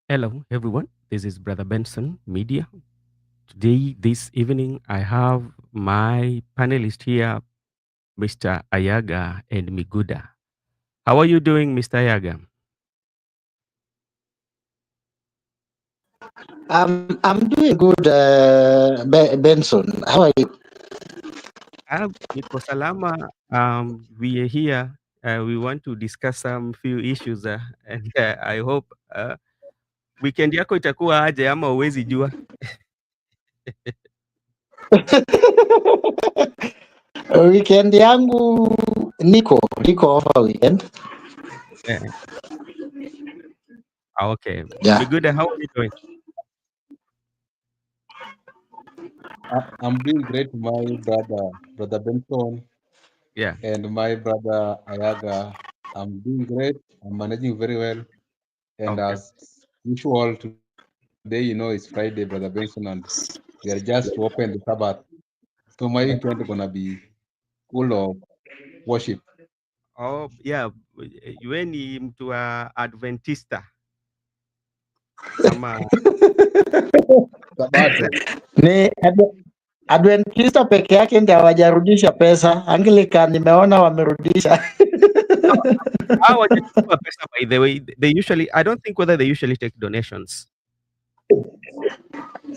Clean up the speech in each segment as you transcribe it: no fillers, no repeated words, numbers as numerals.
Hello, everyone. This is Brother Benson Media. Today, this evening, I have my panelist here, Mr. Ayaga and Miguda. How are you doing, Mr. Ayaga? I'm doing good, Benson. How are you? Niko salama. We are here. We want to discuss some few issues, and I hope weekend yako itakuwa aje ama uwezi jua. Weekend yangu niko over weekend. Eh, okay. Yeah. Miguda, how are you doing? I'm doing great, my brother Benson, Yeah. and my brother Ayaga. I'm doing great. I'm managing very well. And Okay. as usual, today, it's Friday, brother Benson, and we are just to open the Sabbath. So my weekend gonna be full of worship. Oh, yeah. Wewe ni mtu wa Adventista ama Sabato. Ni Adventista peke yake ndio hawajarudisha pesa. Anglican nimeona wamerudisha. hawajachukua pesa by the way. They usually, I don't think whether they usually take donations.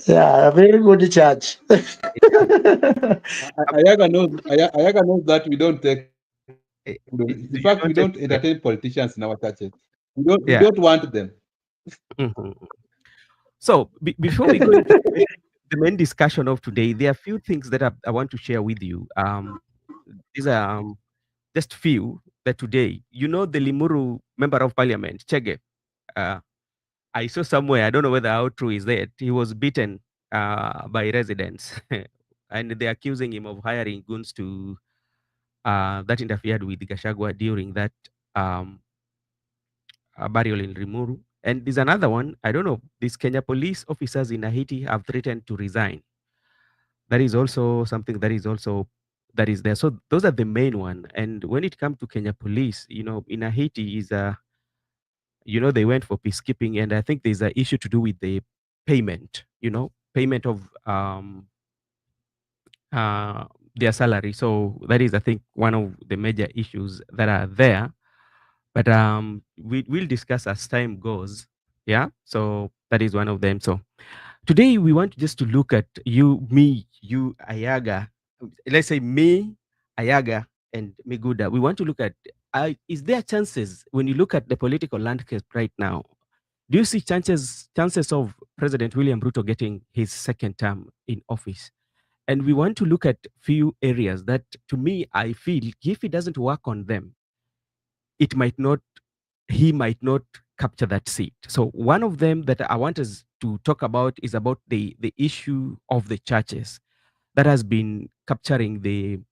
Yeah, very good church. Ayaga knows that we don't take. In You fact, we don't don't take entertain politicians in our churches. We yeah. don't want them. Mhm. So before we go into the main discussion of today, there are a few things that I want to share with you. These are just few that today, the Limuru member of parliament, Chege, uh, I saw somewhere, I don't know whether how true is that, he was beaten by residents and they're accusing him of hiring goons to that interfered with Gachagua during that um, burial in Rimuru. And there's another one. I don't know. These Kenya police officers in Haiti have threatened to resign. That is also something that is there. So those are the main one. And when it comes to Kenya police, in Haiti is they went for peacekeeping, and I think there's an issue to do with the payment. Payment of uh, their salary. So that is, I think, one of the major issues that are there. But we'll discuss as time goes. Yeah. So that is one of them. So today we want just to look at you, Ayaga. Let's say me, Ayaga, and Miguda. We want to look at is there chances when you look at the political landscape right now? Do you see chances of President William Ruto getting his second term in office? And we want to look at few areas that, to me, I feel if he doesn't work on them, it might not he might not capture that seat. So one of them that I want us to talk about is about the issue of the churches that has been capturing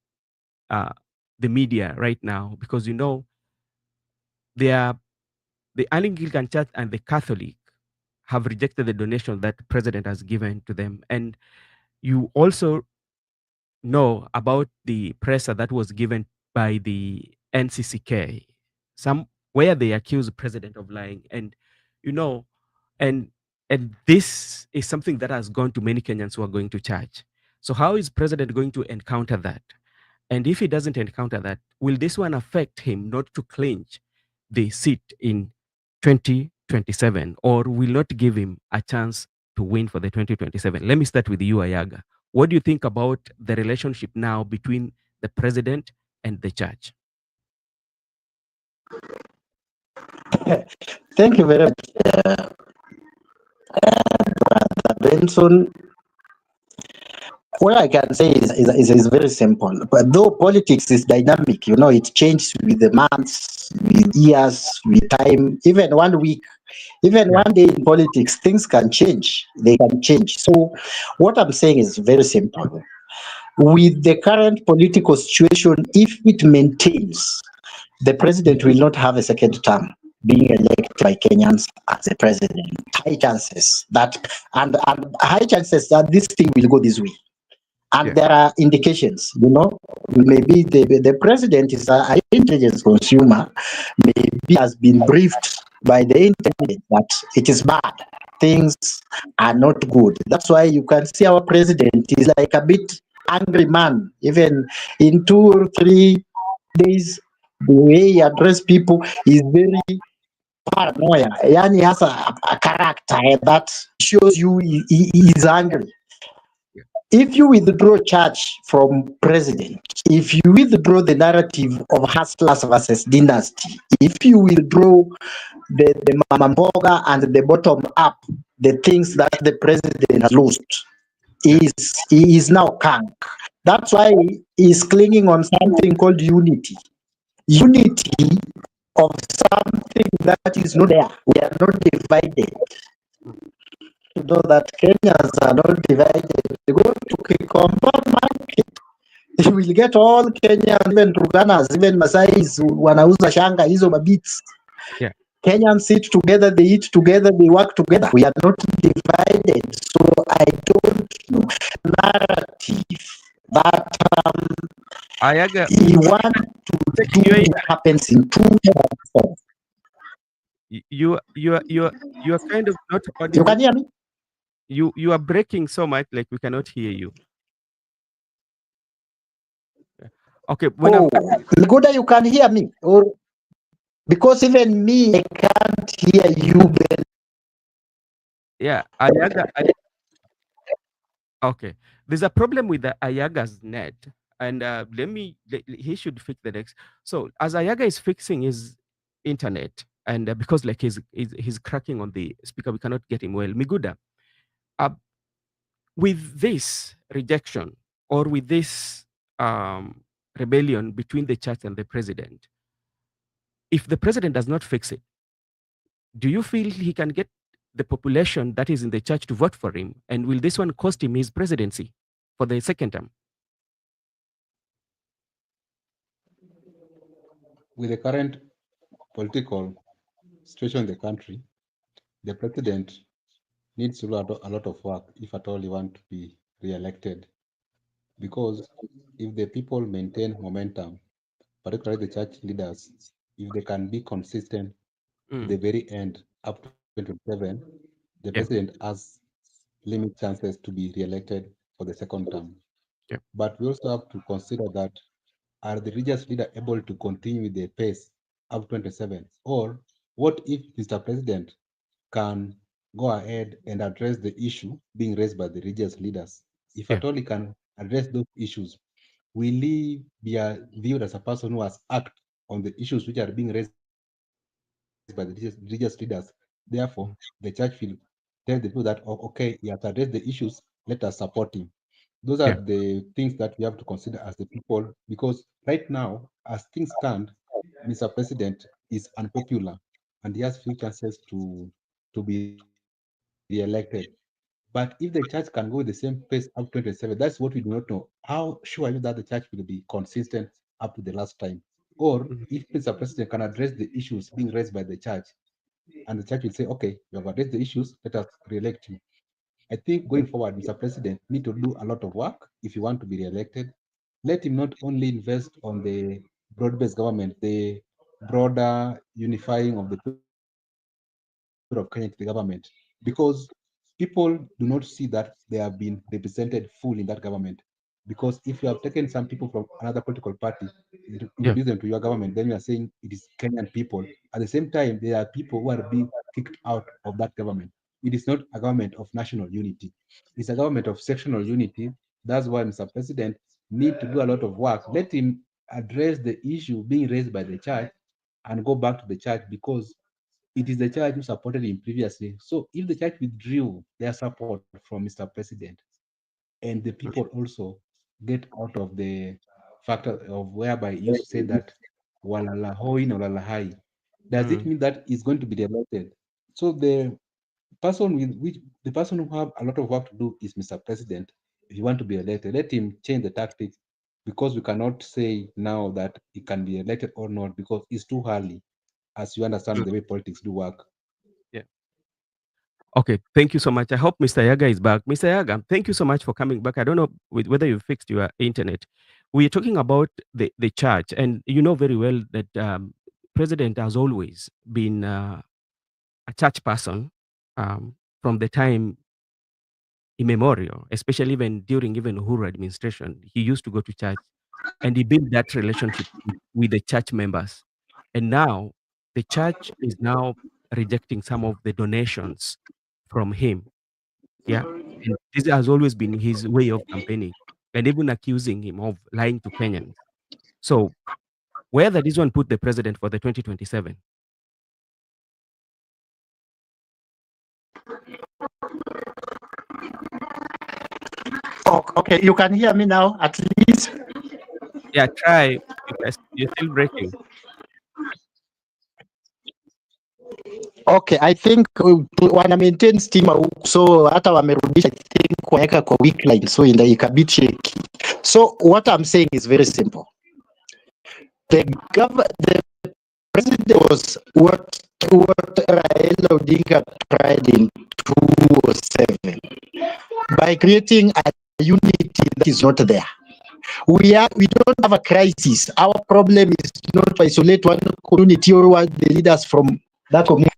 uh, the media right now, because they are the Anglican Church and the Catholic have rejected the donation that president has given to them, and you also know about the presser that was given by the NCCK, some where they accuse the president of lying, and you know, and this is something that has gone to many Kenyans who are going to church. So how is president going to encounter that? And if he doesn't encounter that, will this one affect him not to clinch the seat in 2027, or will not give him a chance to win for the 2027? Let me start with you, Ayaga. What do you think about the relationship now between the president and the church? Thank you very much, Benson. What I can say is very simple. But though politics is dynamic, it changes with the months, with years, with time. Even 1 week, even Yeah. 1 day in politics, things can change. They can change. So, what I'm saying is very simple. With the current political situation, if it maintains, the president will not have a second term being elected by Kenyans as a president. High chances and high chances that this thing will go this way. And Yeah. there are indications, maybe the president is an intelligence consumer, maybe has been briefed by the internet that it is bad. Things are not good. That's why you can see our president is like a bit angry man. Even in 2 or 3 days, the way he address people is very paranoia. Yani has a character that shows you he is angry. Yeah. If you withdraw church from president, if you withdraw the narrative of hustlers versus dynasty, if you withdraw the mamamboga and the bottom up, the things that the president has lost, Yeah. he is now kank. That's why he is clinging on something called unity. Unity of something that is not there. We are not divided. Mm. To know that Kenyans are not divided. They go to Kikomba market. You will get all Kenyans, even Turkanas, even Masais wanauza shanga hizo mabits. Yeah. Kenyans sit together, they eat together, they work together. We are not divided. So I don't know narrative that Ayaga, he wants to checking do your happens in two forms. you are kind of not You audible. can hear me? You are breaking so much like we cannot hear you. Yeah. Okay, when Oh, I'm Miguda, you can hear me? Or because even me, I can't hear you. yeah, Ayaga. Okay, there's a problem with the Ayaga's net, and he should fix the next. So as Ayaga is fixing his internet, and because like he's cracking on the speaker, we cannot get him well. Miguda, uh, with this rejection or with this rebellion between the church and the president, if the president does not fix it, do you feel he can get the population that is in the church to vote for him? And will this one cost him his presidency for the second term? With the current political situation in the country, the president needs to do a lot of work if at all he want to be re-elected. Because if the people maintain momentum, particularly the church leaders, if they can be consistent to the Mm, very end up to 2027, the yeah, president has limit chances to be re-elected for the second term. yeah, But we also have to consider that are the religious leader able to continue with the pace up to 27? Or what if Mr. President can go ahead and address the issue being raised by the religious leaders? If yeah, at all he can address those issues, will he be viewed as a person who has acted on the issues which are being raised by the religious leaders? Therefore, the church will tell the people that, oh, okay, he has addressed the issues, let us support him. Those are yeah, the things that we have to consider as the people, because right now, as things stand, Mr. President is unpopular and he has few chances to be re-elected. But if the church can go with the same pace up 27, that's what we do not know. How sure are you that the church will be consistent up to the last time? Or if mhm, Mr. President can address the issues being raised by the church, and the church will say, okay, you have addressed the issues, let us re-elect you. I think going forward, Mr. President need to do a lot of work if you want to be re-elected. Let him not only invest on the broad-based government, the broader unifying of the people of Kenya to the government, because people do not see that they have been represented full in that government. Because if you have taken some people from another political party, introduce them to your yeah, government, then you are saying it is Kenyan people. At the same time, there are people who are being kicked out of that government. It is not a government of national unity. It's a government of sectional unity. That's why Mr. President need to do a lot of work. Let him address the issue being raised by the church and go back to the church, because it is the church who supported him previously. So if the church withdrew their support from Mr. President, and the people also get out of the factor of whereby he used to say that walala hoi na walala hai, does it mm, mean that he's going to be elected? So the person who have a lot of work to do is Mr. President. If you want to be elected, let him change the tactics, because we cannot say now that he can be elected or not, because it's too early, as you understand mm, the way politics do work. yeah. Okay, thank you so much. I hope Mr. Yaga is back. Mr. Yaga, thank you so much for coming back. I don't know whether you fixed your internet. We're talking about the church, and you know very well that president has always been a church person from the time immemorial, especially even during even Uhuru administration. He used to go to church and he built that relationship with the church members. And now the church is now rejecting some of the donations from him. Yeah. And this has always been his way of campaigning and even accusing him of lying to Kenyans. So whether this one put the president for the 2027. Oh, okay, you can hear me now at least. Yeah, try. You're still breaking. Okay, I think wana maintain stima huku, so hata wamerudisha, I think waweka kwa weak line, so ikabit shaky. So what I'm saying is very simple. The president was what Raila Odinga tried in 2007 by creating a unity that is not there. We don't have a crisis. Our problem is not to isolate one community or the leaders from that community.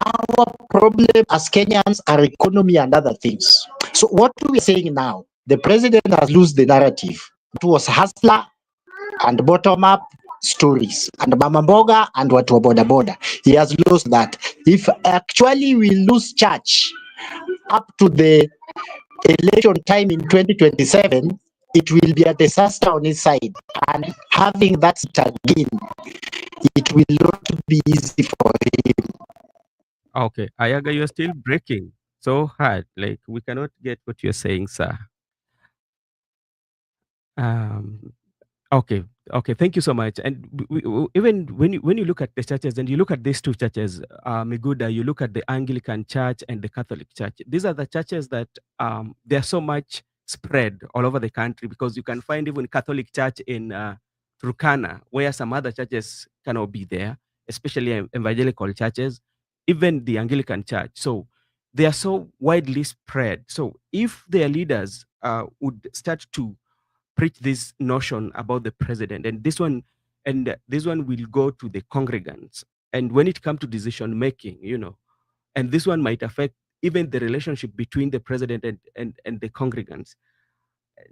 Our problem as Kenyans are economy and other things. So what we are saying now, the president has lost the narrative. It was hustler and bottom up stories and mama mboga and watu wa boda boda. He has lost that. If actually we lose church up to the election time in 2027, it will be a disaster on his side. And having that seat again, it will not be easy for him. Okay, Ayaga, you're still breaking so hard. Like we cannot get what you're saying, sir. Um, Okay, okay. Thank you so much. And even when you look at the churches and you look at these two churches, Miguda, you look at the Anglican Church and the Catholic Church. These are the churches that they are so much spread all over the country because you can find even Catholic Church in Turkana, where some other churches cannot be there, especially evangelical churches, even the Anglican Church. So they are so widely spread. So if their leaders would start to preach this notion about the president and this one will go to the congregants, and when it comes to decision making, and this one might affect even the relationship between the president and the congregants,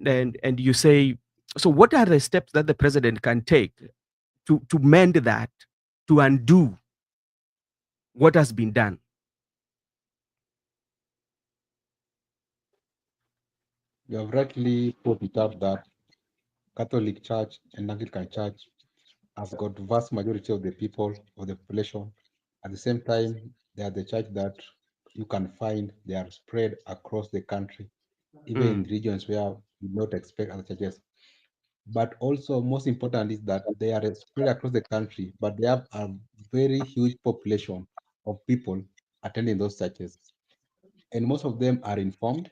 and you say, so what are the steps that the president can take to mend that, to undo what has been done? You have rightly put it up that Catholic Church and Anglican Church has got vast majority of the people of the population. At the same time, they are the church that you can find they are spread across the country, even in regions where you not expect other churches. But also, most important is that they are spread across the country, but they have a very huge population of people attending those churches, and most of them are informed.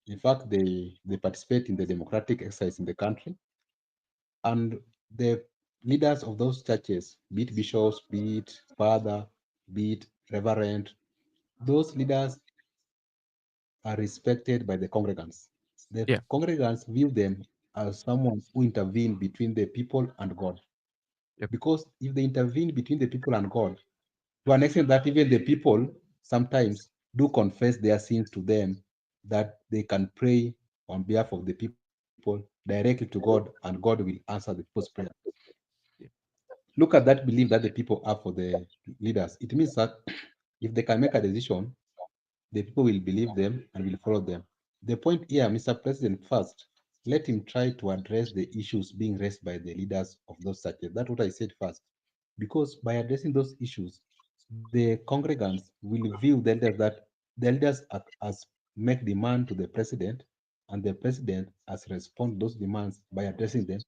In fact, they participate in the democratic exercise in the country, and the leaders of those churches, be it bishops, be it father, be it reverend, those leaders are respected by the congregants. The Yeah. congregants view them as someone who intervene between the people and God. Yep. Because if they intervene between the people and God, to an extent that even the people sometimes do confess their sins to them, that they can pray on behalf of the people directly to God, and God will answer the people's prayer. Yeah. Look at that belief that the people have for the leaders. It means that if they can make a decision, the people will believe them and will follow them. The point here, Mr. President, first, let him try to address the issues being raised by the leaders of those churches. That's what I said first. Because by addressing those issues, the congregants will view the leaders that the leaders as make demand to the president, and the president as respond to those demands by addressing them.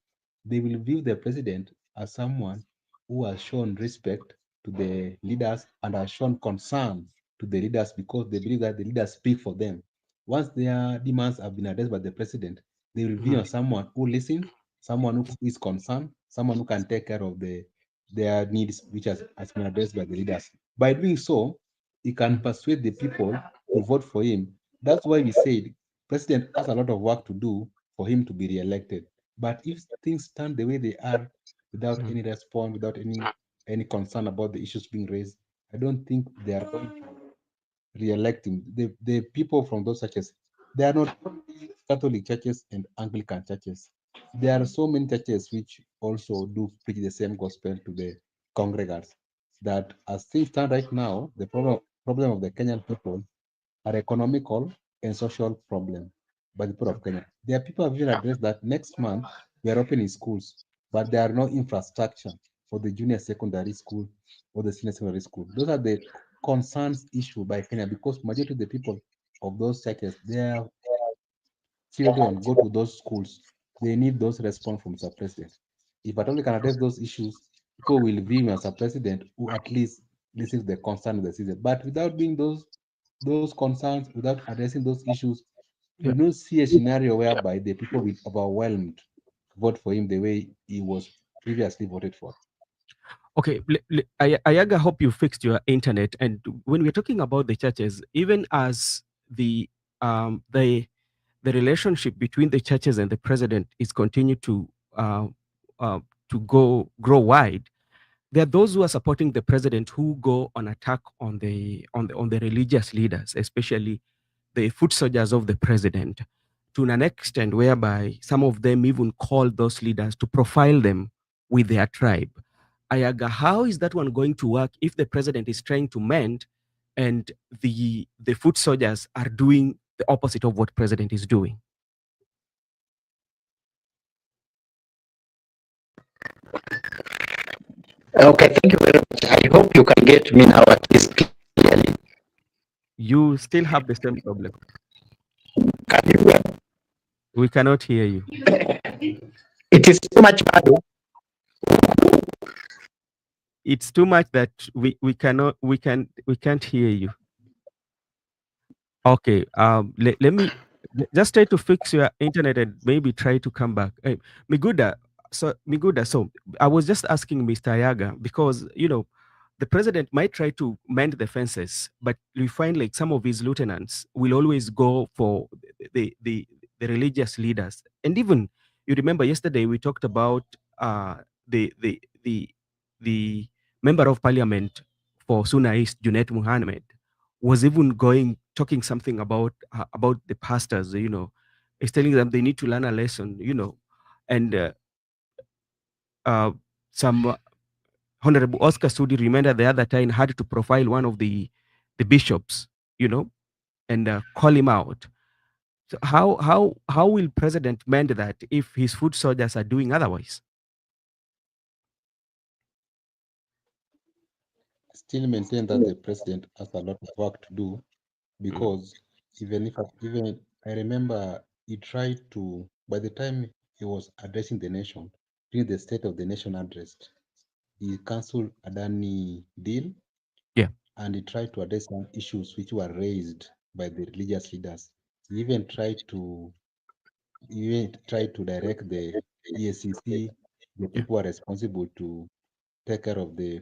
They will view the president as someone who has shown respect to the leaders and has shown concern to the leaders because they believe that the leaders speak for them. Once their demands have been addressed by the president, they will view as someone who listens, someone who is concerned, someone who can take care of their needs, which has been addressed by the leaders. By doing so, he can persuade the people to vote for him. That's why we said president has a lot of work to do for him to be re-elected. But if things stand the way they are, without any response, without any concern about the issues being raised, I don't think they are going to re-elect him. The people from those churches, they are not only Catholic churches and Anglican churches. There are so many churches which also do preach the same gospel to the congregants. That as things stand right now, the problem of the Kenyan people are economical and social problem by the people of Kenya. There are people who have even addressed that next month we are opening schools, but there are no infrastructure for the junior secondary school or the senior secondary school. Those are the concerns issue by Kenya because majority of the people of those churches, their children go to those schools. They need those response from Mr. President. If at all we can address those issues, people will view him as a president who at least listens to the concern of the citizen. But without doing those concerns, without addressing those issues, we Yeah. don't see a scenario whereby the people will overwhelmed vote for him the way he was previously voted for. Okay, Ayaga, hope you fixed your internet. And when we're talking about the churches, even as the um, the the relationship between the churches and the president is continue uh, to grow wide, there are those who are supporting the president who go on attack on the religious leaders, especially the foot soldiers of the president, to an extent whereby some of them even call those leaders to profile them with their tribe. Ayaga, how is that one going to work if the president is trying to mend and the foot soldiers are doing the opposite of what president is doing? Okay, thank you very much. I hope you can get me now at least clearly. You still have the same problem. Can you hear? We cannot hear you. It is too much bad. It's too much that we can't hear you. Okay. Let me just try to fix your internet and maybe try to come back. Miguda, so I was just asking Mr. Ayaga because the president might try to mend the fences, but we find like some of his lieutenants will always go for the the, the religious leaders. And even you remember yesterday we talked about the the the the member of parliament for Suna East, Junet Muhammad, was even going talking something about the pastors. He's telling them they need to learn a lesson. And uh, some Honorable Oscar Sudi, remember the other time, had to profile one of the bishops, and call him out. So how will president mend that if his foot soldiers are doing otherwise? Still maintain that the president has a lot of work to do Mm. because even I remember he tried to by the time he was addressing the nation during the State of the Nation address, he cancelled Adani deal Yeah, and he tried to address some issues which were raised by the religious leaders. He even tried to direct the EACC, the yeah, people who are responsible to take care of the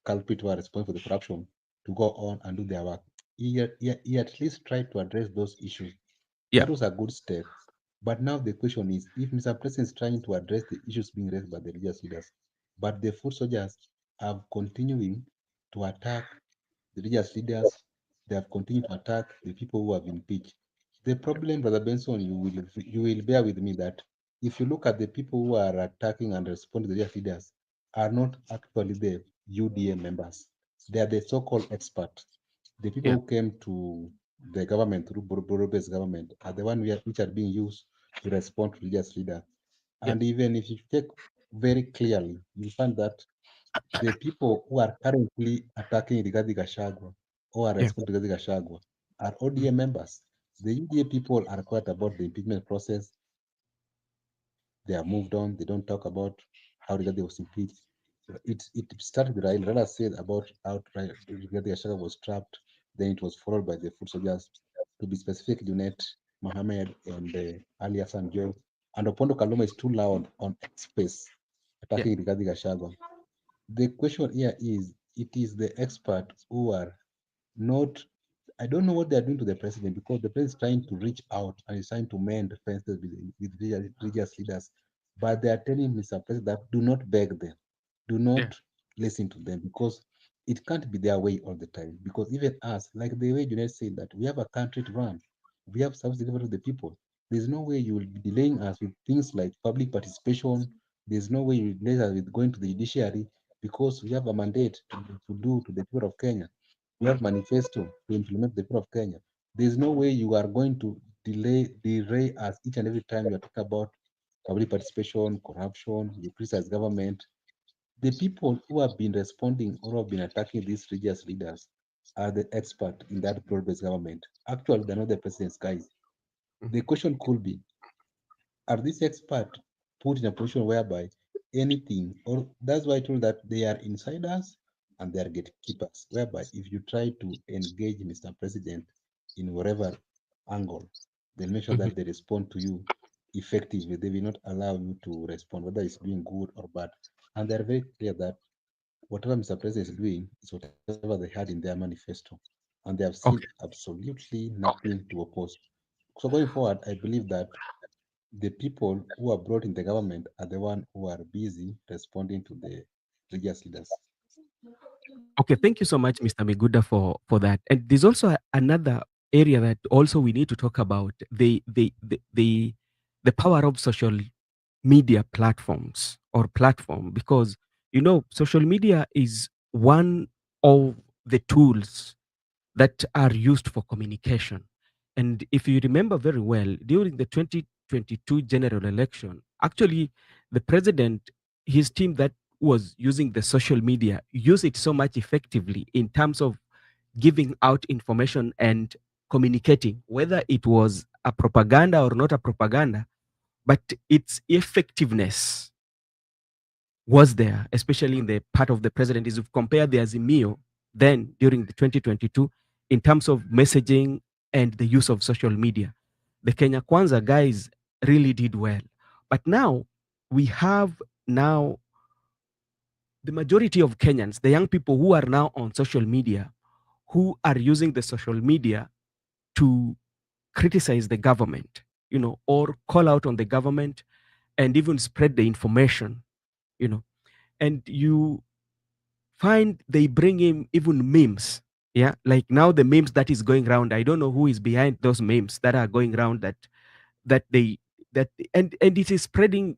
culprit who are responsible for the corruption, to go on and do their work. He at least tried to address those issues. yeah, That was a good step. But now the question is, if Mr. President is trying to address the issues being raised by the religious leaders, but the foot soldiers are continuing to attack the religious leaders, they have continued to attack the people who have impeached. The problem, Brother Benson, you will bear with me that if you look at the people who are attacking and responding to the religious leaders, are not actually the UDA members. They are the so-called experts. The people yeah, who came to the government through Borobe's government are the one which are being used to respond to religious leaders. yeah, And even if you check very clearly, you find that the people who are currently attacking Rigathi Gachagua or are yeah. responding to Rigathi Gachagua are Mm. ODA members. The UDA people are quiet about the impeachment process. They are moved on. They don't talk about how Rigathi was impeached. It started with Raila said about how Rigathi Gachagua was trapped. Then it was followed by the foot soldiers. To be specific, Junet Mohammed and Ali Hassan Joe. And Opondo Kaluma is too loud on X space Yeah, attacking Rigathi Gachagua. The question here is, it is the expert who are not, I don't know what they are doing to the president because the president is trying to reach out and is trying to mend fences with religious leaders. But they are telling Mr. President that do not beg them, do yeah, not listen to them because It can't be their way all the time because even us, like the way Junaid said, that we have a country to run, we have service delivery to the people. There's no way you will be delaying us with things like public participation. There's no way you will delay us with going to the judiciary because we have a mandate to do to the people of Kenya. We have manifesto to implement the people of Kenya. There's no way you are going to delay us each and every time you are talking about public participation, corruption, you criticize government. The people who have been responding or have been attacking these religious leaders are the expert in that broad-based government. Actually, they're not the president's guys. The question could be, are these experts put in a position whereby anything, or that's why I told that they are insiders and they are gatekeepers, whereby if you try to engage Mr. President in whatever angle, they'll make sure Mhm. that they respond to you effectively. They will not allow you to respond, whether it's doing good or bad. And they're very clear that whatever Mr. President is doing is whatever they had in their manifesto. And they have seen Okay. absolutely nothing to oppose. So going forward, I believe that the people who are brought in the government are the one who are busy responding to the religious leaders. Okay, thank you so much, Mr. Miguda, for that. And there's also another area that also we need to talk about the power of social media platforms or platform, because social media is one of the tools that are used for communication. And if you remember very well, during the 2022 general election, actually, the president, his team that was using the social media, used it so much effectively in terms of giving out information and communicating, whether it was a propaganda or not a propaganda, but its effectiveness was there, especially in the part of the president, is if compare the Azimio then during the 2022 in terms of messaging and the use of social media. The Kenya Kwanza guys really did well. But now we have now the majority of Kenyans, the young people who are now on social media, who are using the social media to criticize the government, or call out on the government and even spread the information, you know. And you find they bring in even memes. Yeah, like now the memes that is going around. I don't know who is behind those memes that are going around that they that and it is spreading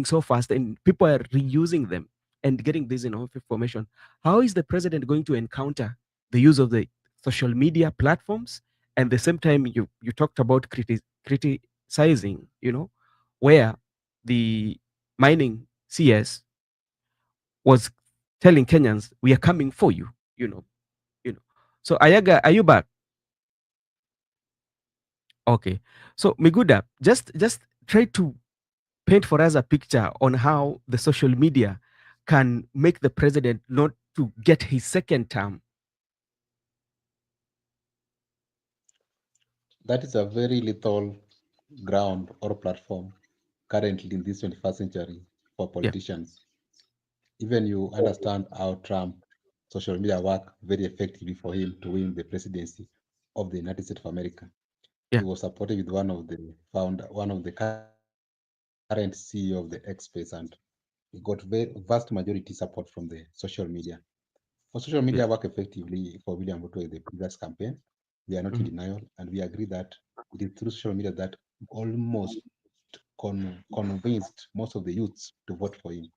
so fast, and people are reusing them and getting this information. How is the president going to encounter the use of the social media platforms? And the same time, you talked about criticizing, where the mining CS was telling Kenyans, "We are coming for you." You know. So Ayaga, are you back? Okay. So Miguda, just try to paint for us a picture on how the social media can make the president not to get his second term. That is a very little ground or platform currently in this 21st century for Yeah, politicians. Even you understand how Trump social media work very effectively for him to win the presidency of the United States of America. yeah, He was supported with one of the current CEO of the X Space, and he got vast majority support from the social media. For social media work yeah. effectively for William Ruto in the previous campaign, we are not in denial, Mhm. and we agree that it is through social media that almost convinced most of the youths to vote for him.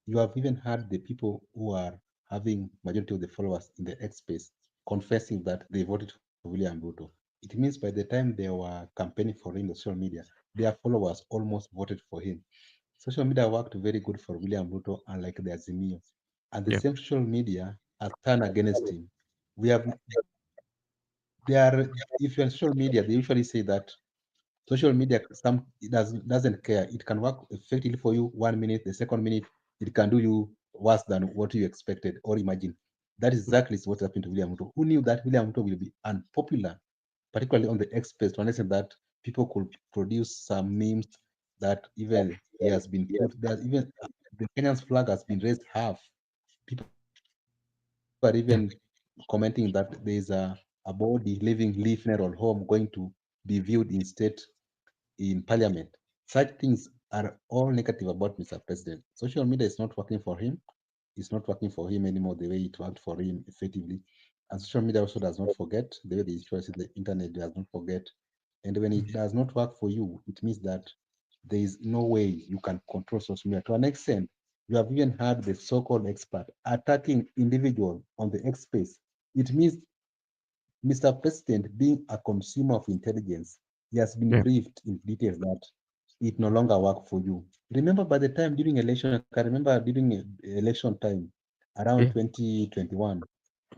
You have even had the people who are having majority of the followers in the X space confessing that they voted for William Ruto. It means by the time they were campaigning for him on social media, their followers almost voted for him. Social media worked very good for William Ruto, unlike the Azimio. And the Yeah, same social media has turned against him. We have they are if you're on social media, they usually say that social media doesn't care. It can work effectively for you 1 minute, the second minute it can do you worse than what you expected or imagined. That is exactly what happened to William Ruto. Who knew that William Ruto will be unpopular, particularly on the X space, to understand that people could produce some memes that even he has been put there. Even the Kenyan's flag has been raised half. People are even commenting that there is a body living Lee funeral home going to be viewed in parliament. Such things are all negative about Mr. President. Social media is not working for him. It's not working for him anymore the way it worked for him effectively. And social media also does not forget the way they usually say the internet does not forget. And when it does not work for you, it means that there is no way you can control social media. To an extent, you have even had the so-called expert attacking individual on the X space. It means Mr. President, being a consumer of intelligence, he has been Yeah. briefed in details that it no longer work for you. Remember, by the time during election, I can remember during election time around Yeah. 2021,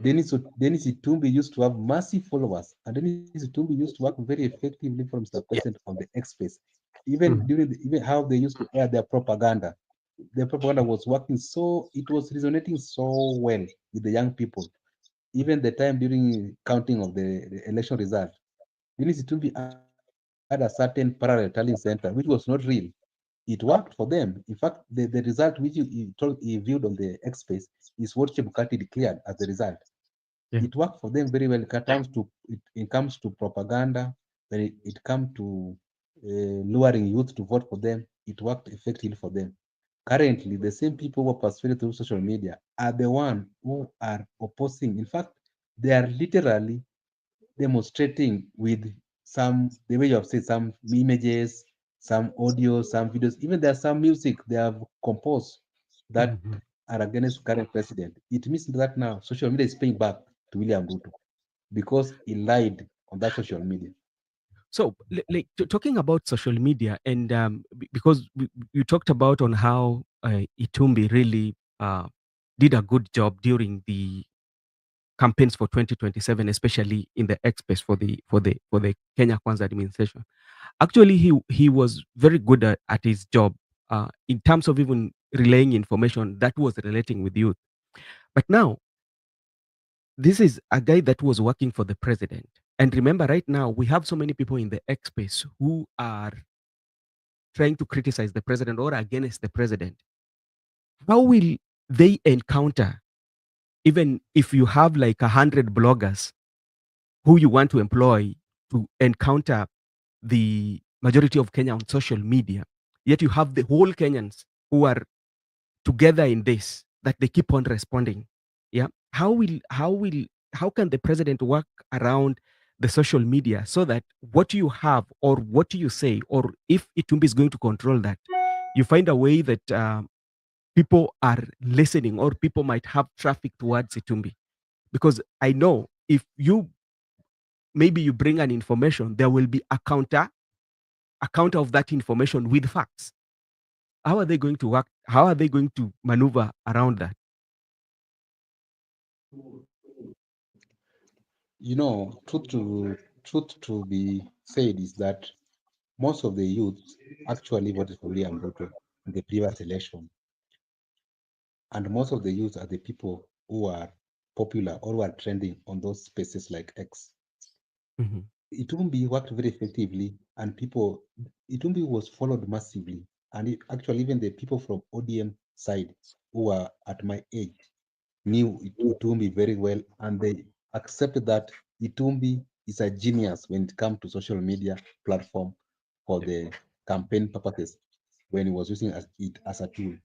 Dennis Itumbi used to have massive followers, and Dennis Itumbi used to work very effectively for Mr. President Yeah. on the X space. Even Mhm. during even how they used to air their propaganda was working so it was resonating so well with the young people. Even the time during counting of the election result, Eunice Itumbi had a certain parallel tallying center, which was not real. It worked for them. In fact, the result which he viewed on the X space is what Chebukati declared as the result. Yeah. It worked for them very well. It comes to propaganda, when it comes to luring youth to vote for them, it worked effectively for them. Currently, the same people who are persuaded through social media are the one who are opposing. In fact, they are literally demonstrating with the way you have said, some images, some audio, some videos, even there are some music they have composed that Mhm. are against current president. It means that now social media is paying back to William Ruto because he lied on that social media. So, like talking about social media, and because you talked about on how Itumbi really did a good job during the campaigns for 2027, especially in the X space for the Kenya Kwanza administration. Actually, he was very good at his job in terms of even relaying information that was relating with youth. But now, this is a guy that was working for the president. And remember, right now, we have so many people in the X space who are trying to criticize the president or against the president. How will they encounter, even if you have like 100 bloggers who you want to employ to encounter the majority of Kenya on social media, yet you have the whole Kenyans who are together in this, that they keep on responding. Yeah. How can the president work around the social media so that what you have or what you say, or if Itumbi is going to control that, you find a way that people are listening or people might have traffic towards Itumbi? Because I know if you maybe you bring an information, there will be a counter of that information with facts. How are they going to work? How are they going to maneuver around that? You know, truth to be said is that most of the youth actually voted for William Ruto in the previous election. And most of the youth are the people who are popular or who are trending on those spaces like X. Mhm. Itumbi worked very effectively, and Itumbi was followed massively. And actually, even the people from ODM side who are at my age knew Itumbi very well, and they accepted that Itumbi is a genius when it comes to social media platform for Yeah. the campaign purposes when he was using it as a tool.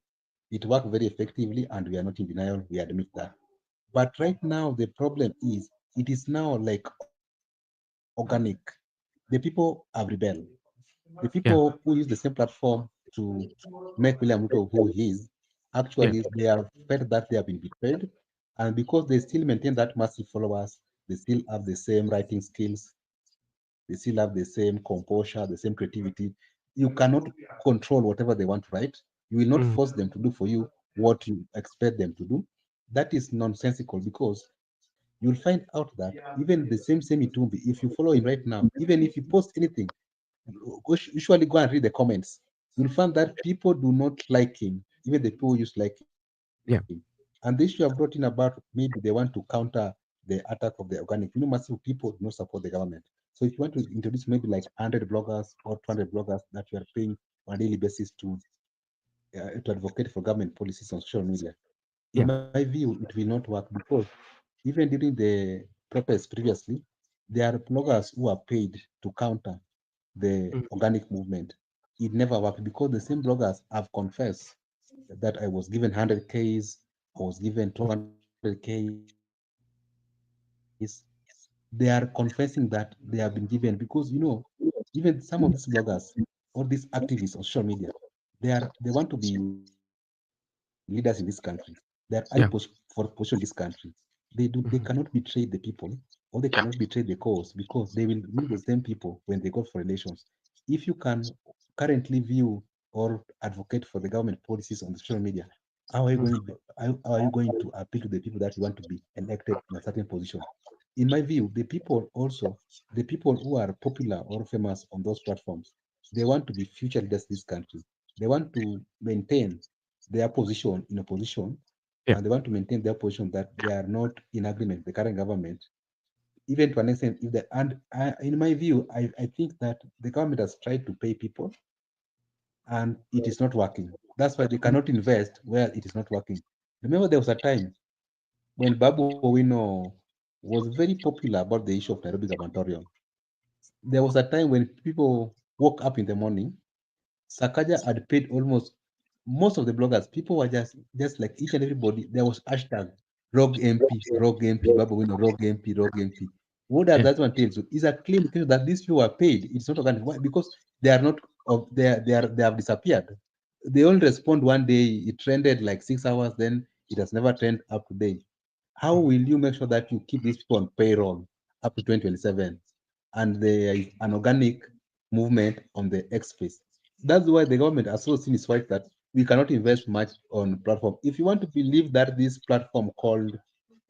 It worked very effectively, and we are not in denial. We admit that. But right now, the problem is it is now like organic. The people have rebelled. The people who use the Yeah. same platform to make William Ruto who he is, actually, Yeah. they have felt that they have been betrayed. And because they still maintain that massive followers, they still have the same writing skills, they still have the same composure, the same creativity. You cannot control whatever they want to write. You will not Mm. force them to do for you what you expect them to do. That is nonsensical because you'll find out that even the same Itumbi, if you follow him right now, even if you post anything, usually go and read the comments. You'll find that people do not like him, even the people who used to like him. Yeah. And the issue I've brought in about maybe they want to counter the attack of the organic. Massive people do not support the government. So if you want to introduce maybe like 100 bloggers or 200 bloggers that you are paying on a daily basis to advocate for government policies on social media, in Yeah. my view, it will not work because even during the protests previously, there are bloggers who are paid to counter the Mm. organic movement. It never worked because the same bloggers have confessed that I was given 100 Ks, was given 200K. They are confessing that they have been given because, even some of these bloggers or these activists on social media, they want to be leaders in this country. They are eyeing for position in this country. Yeah. They cannot betray the people, or they cannot betray the cause, because they will meet the same people when they go for elections. If you can currently view or advocate for the government policies on the social media, how are you going to appeal to the people that you want to be elected in a certain position? In my view, the people who are popular or famous on those platforms, they want to be future leaders in this country. They want to maintain their position in opposition, Yeah. and they want to maintain their position that they are not in agreement with the current government, even to an extent. If the and In my view, I think that the government has tried to pay people, and it is not working. That's why they cannot invest where it is not working. Remember, there was a time when Babu Owino was very popular about the issue of Nairobi gubernatorial. There was a time when people woke up in the morning, Sakaja had paid almost most of the bloggers. People were just like each and everybody. There was hashtag Rogue MP, Babu Wino, Rogue MP, Rogue MP. What does Yeah. that one tell you? Is a claim that these people were paid. It's not organic. Why? Because they are not of they have disappeared. They only respond one day. It trended like 6 hours, then it has never trended up to date. How will you make sure that you keep these people on payroll up to 2027, and there is an organic movement on the X space? That's why the government has also seen its right that we cannot invest much on platform. If you want to believe that this platform called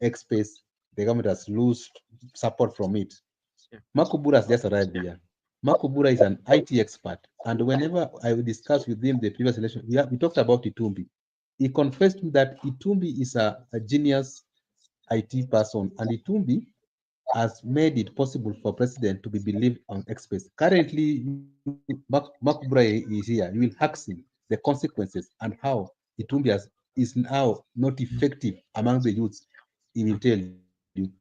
X space, the government has lost support from it. Yeah. MCOBURA has just arrived here. MCOBURA is an IT expert, and whenever I will discuss with him the previous election, we talked about Itumbi. He confessed to me that Itumbi is a genius IT person, and Itumbi has made it possible for president to be believed on X-Space. Currently, Makubra is here. You will ask him the consequences and how Itumbi is now not effective among the youths. He will tell you.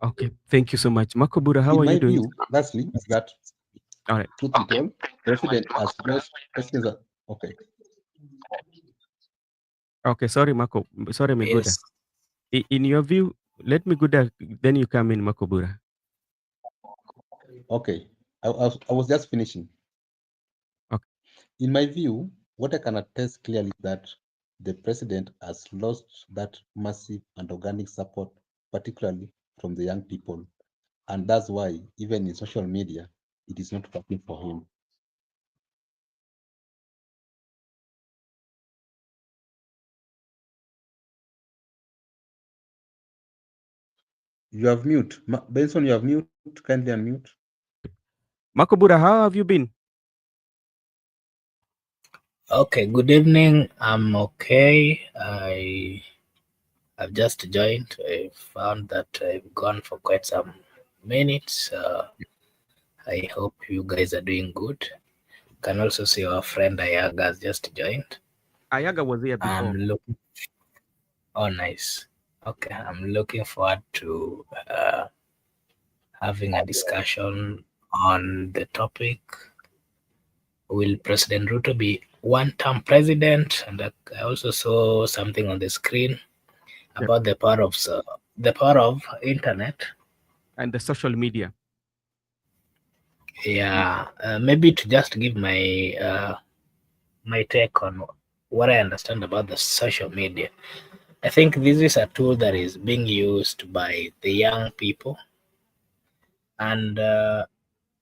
Okay. Thank you so much. In Makobura, my how are you view, doing? lastly, is that All right. truth be told, president has lost presidents. Okay. Okay. Sorry, Mako. Sorry, Miguda. Yes. In your view, let Miguda, then you come in, Makobura. Okay. I was just finishing. Okay. In my view, what I can attest clearly is that the president has lost that massive and organic support, particularly from the young people. And that's why, even in social media, it is not working for him. You have mute. Benson, you have mute. Kindly unmute. Makobura, how have you been? Okay, good evening. I'm okay. I've just joined. I found that I've gone for quite some minutes. I hope you guys are doing good. Can also see our friend Ayaga has just joined. Ayaga was here I'm before. looking. Oh, nice. Okay, I'm looking forward to having a discussion on the topic. Will President Ruto be one-term president? And I also saw something on the screen Yeah. about the power of internet. And the social media. Yeah, maybe to just give my take on what I understand about the social media. I think this is a tool that is being used by the young people, and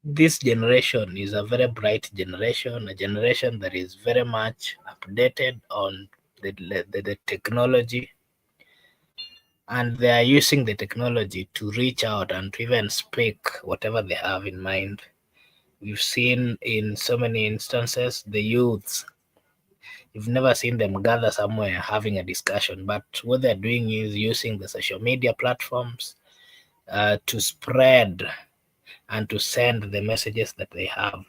this generation is a very bright generation, a generation that is very much updated on the technology, and they are using the technology to reach out and to even speak whatever they have in mind. We've seen in so many instances the youths, you've never seen them gather somewhere having a discussion, but what they're doing is using the social media platforms to spread and to send the messages that they have.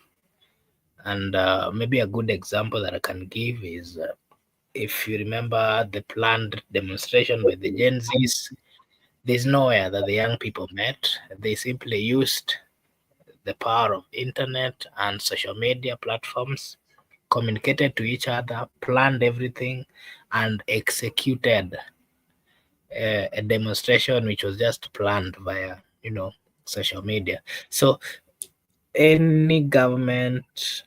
And maybe a good example that I can give is if you remember the planned demonstration by the Gen Zs, there's nowhere that the young people met. They simply used the power of internet and social media platforms communicated to each other, planned everything, and executed a demonstration which was just planned via, social media. So any government,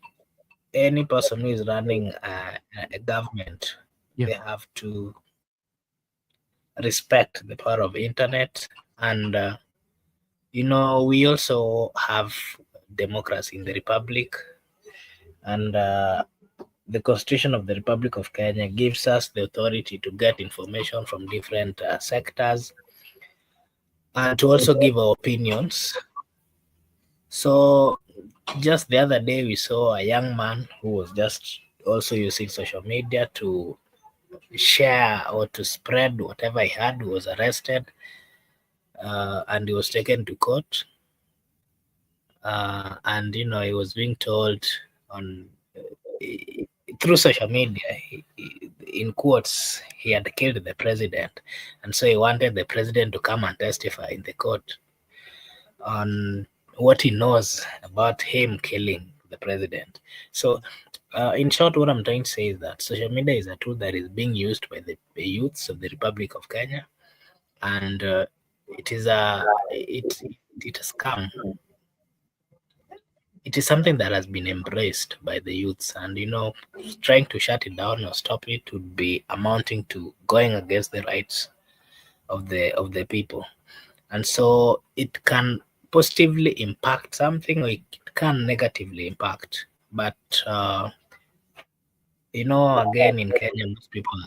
any person who is running a government, Yeah. they have to respect the power of internet. And we also have democracy in the republic, and the constitution of the Republic of Kenya gives us the authority to get information from different sectors and to also give our opinions. So just the other day we saw a young man who was just also using social media to share or to spread whatever he had, who was arrested, and he was taken to court. And he was being told on through social media, in quotes, he had killed the president, and so he wanted the president to come and testify in the court on what he knows about him killing the president. So, in short, what I'm trying to say is that social media is a tool that is being used by the youths of the Republic of Kenya, and it is it has come. It is something that has been embraced by the youths, and trying to shut it down or stop it would be amounting to going against the rights of the people. And so it can positively impact something, or it can negatively impact. But again, in Kenya, most people,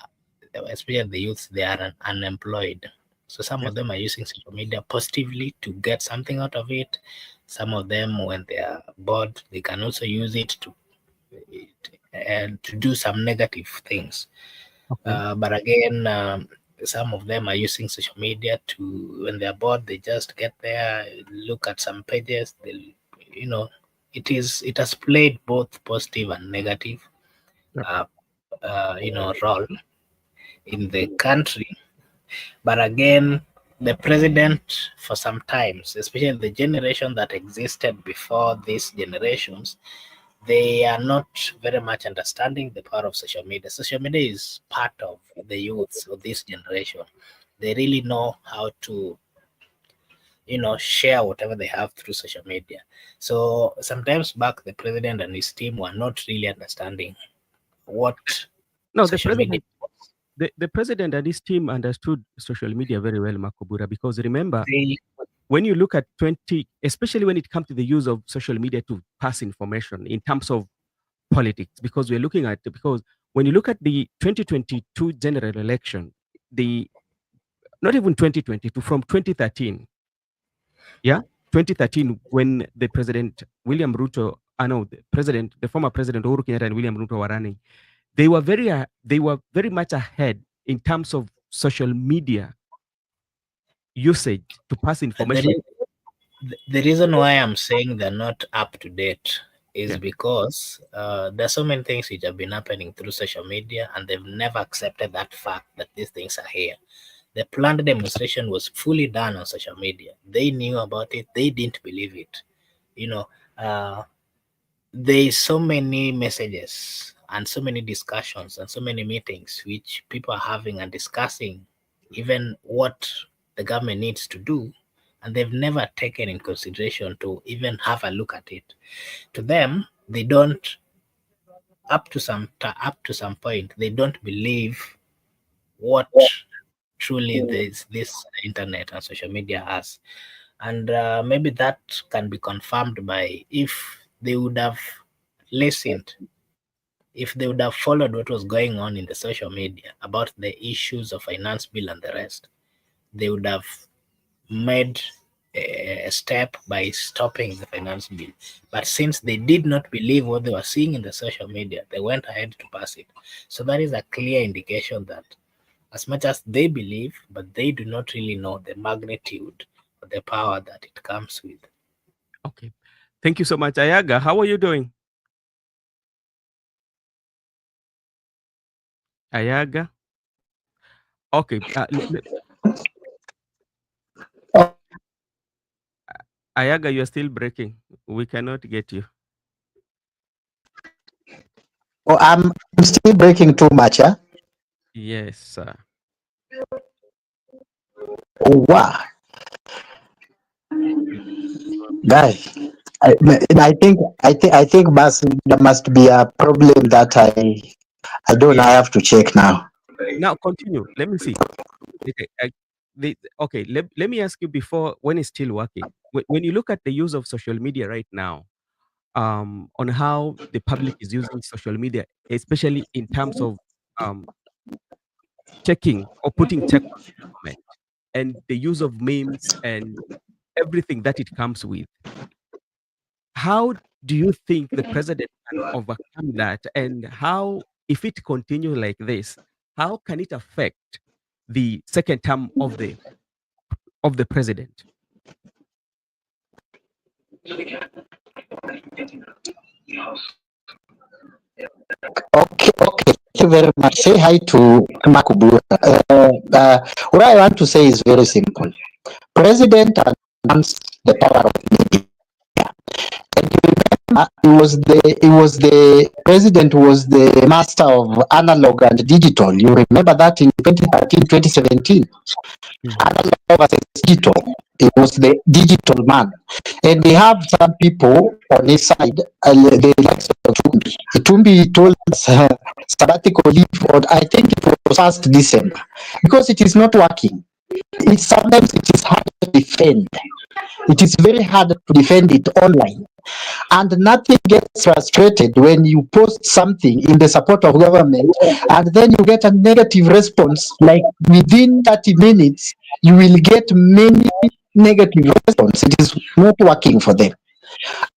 especially the youths, they are unemployed. So some Yeah. of them are using social media positively to get something out of it. Some of them, when they are bored, they can also use it to do some negative things. Okay. But again, some of them are using social media to, when they're bored, they just get there, look at some pages. It has played both positive and negative, Yep. uh, role in the country. But again, the president, for some times, especially the generation that existed before these generations, they are not very much understanding the power of social media. Social media is part of the youths of this generation. They really know how to, share whatever they have through social media. So sometimes back, the president and his team were not really understanding what No, social media was. the president and his team understood social media very well, MCOBURA, because remember, They when you look at 20, especially when it comes to the use of social media to pass information in terms of politics, because we're looking at, because when you look at the 2022 general election, not even 2022, from 2013, yeah, 2013, when the president, William Ruto, no, the former president Uhuru Kenyatta and William Ruto were running, they were very much ahead in terms of social media usage to pass the, information. the reason why I'm saying they're not up to date is Yeah. because there's so many things which have been happening through social media, and they've never accepted that fact that these things are here. The planned demonstration was fully done on social media. They knew about it. They didn't believe it. You know, uh, there's so many messages and so many discussions and so many meetings which people are having and discussing even what the government needs to do, and they've never taken in consideration to even have a look at it. To them, they don't, up to some point, they don't believe what truly this internet and social media has. And maybe that can be confirmed by, if they would have listened, if they would have followed what was going on in the social media about the issues of finance bill and the rest, they would have made a step by stopping the finance bill. But since they did not believe what they were seeing in the social media, they went ahead to pass it. So that is a clear indication that as much as they believe, but they do not really know the magnitude of the power that it comes with. Okay. Thank you so much. Ayaga, how are you doing? Ayaga? Okay. Ayaga, you're still breaking. We cannot get you. Oh, I'm still breaking too much, huh? Yes, sir. Oh, wow, You- guy. I, I think there must be a problem that I don't know. I Yeah. have to check now. Now continue. Let me see. Okay. Okay. Let me ask you before, when it's still working. When you look at the use of social media right now, on how the public is using social media, especially in terms of um, checking or putting check on the government, and the use of memes and everything that it comes with. How do you think the president can overcome that? And how, if it continues like this, how can it affect the second term of the president? Okay, okay. Thank you very much. Say hi to MCOBURA. What I want to say is very simple. President announced the power of media. And you remember, he was the president was the master of analog and digital. You remember that in 2013, 2017. Mhm. Analog versus digital. He was the digital man. And we have some people on his side, they like Tumbi. Tumbi told us sabbatical leave, or I think it was last December, because it is not working. Sometimes it is hard to defend. It is very hard to defend it online. And nothing gets frustrated when you post something in the support of government and then you get a negative response. Like within 30 minutes, you will get many negative response. It is not working for them.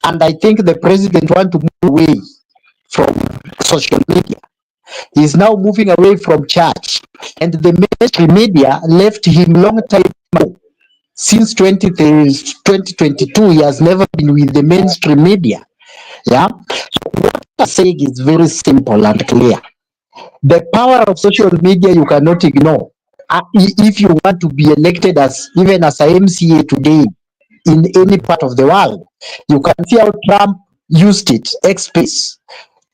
And I think the president want to move away from social media. He is now moving away from church. And the mainstream media left him long time ago. Since 2022, he has never been with the mainstream media. Yeah. What I'm saying is very simple and clear. The power of social media you cannot ignore. If you want to be elected as even as a MCA today in any Mhm. part of the world, you can see how Trump used it, X space,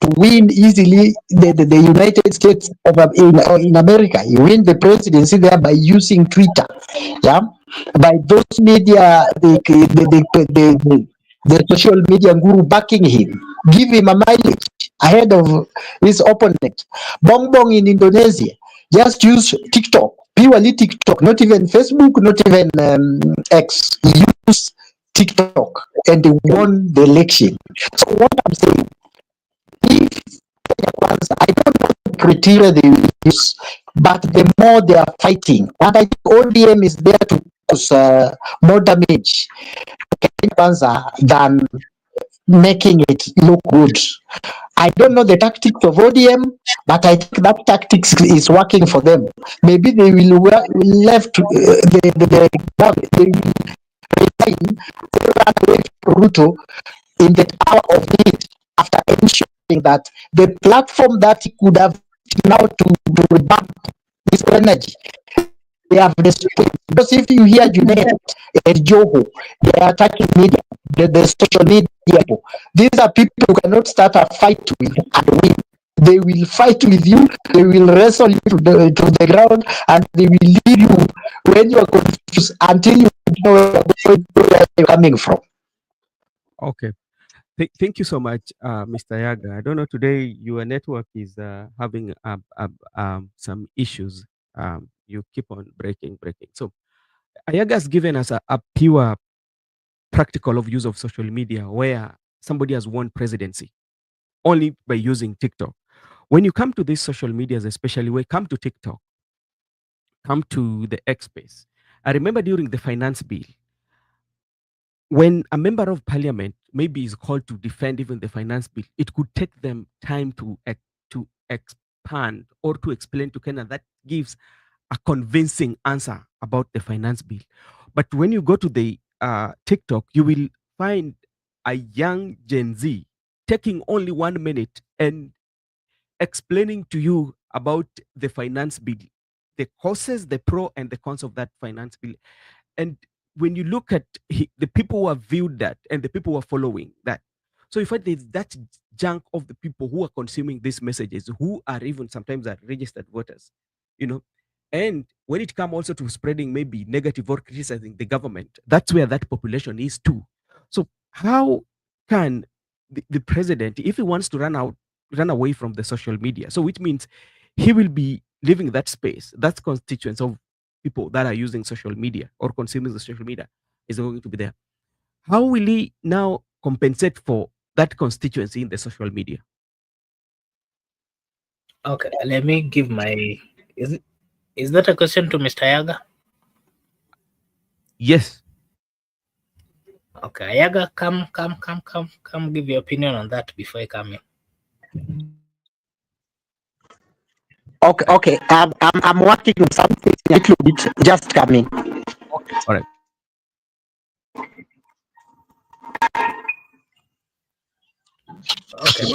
to win easily the United States of in America. You win the presidency there by using Twitter. Yeah, by those media, the social media guru backing him, give him a mileage ahead of his opponent. Bong Bong in Indonesia just use TikTok, purely TikTok, not even Facebook, not even X. Use TikTok and they won the election. So what I'm saying, if I don't know the criteria they use, but the more they are fighting, and I think ODM is there to cause more damage than making it look good. I don't know the tactics of ODM, but I think that tactics is working for them. Maybe they will left they will resign run away from Ruto in the hour of need after ensuring that the platform that he could have now to revamp his energy, they have destroyed. Because if you hear Junet and Joho, they are attacking media, the social media people. These are people who cannot start a fight with and win. They will fight with you, they will wrestle you to the ground, and they will leave you when you are confused until you know where you're coming from. Okay. Thank you so much, Mr. Yaga. I don't know, today your network is having some issues. You keep on breaking. So Ayaga has given us a pure practical of use of social media where somebody has won presidency only by using TikTok. When you come to these social medias, especially when you come to TikTok, come to the X space. I remember during the finance bill, when a member of parliament maybe is called to defend even the finance bill, it could take them time to expand or to explain to Kenya that gives a convincing answer about the finance bill. But when you go to the TikTok, you will find a young Gen Z taking only 1 minute and explaining to you about the finance bill, the causes, the pro and the cons of that finance bill. And when you look at the people who have viewed that and the people who are following that, so if there's that chunk of the people who are consuming these messages, who are even sometimes are registered voters, you know. And when it comes also to spreading maybe negative or criticizing the government, that's where that population is too. So how can the president, if he wants to run away from the social media, so which means he will be leaving that space, that constituents of people that are using social media or consuming the social media is going to be there. How will he now compensate for that constituency in the social media? Okay, let me give my. Is that a question to Mr. Ayaga? Yes. Okay, Ayaga, come, give your opinion on that before I come in. Okay. I'm working on something a little bit. Just coming. All right. Okay.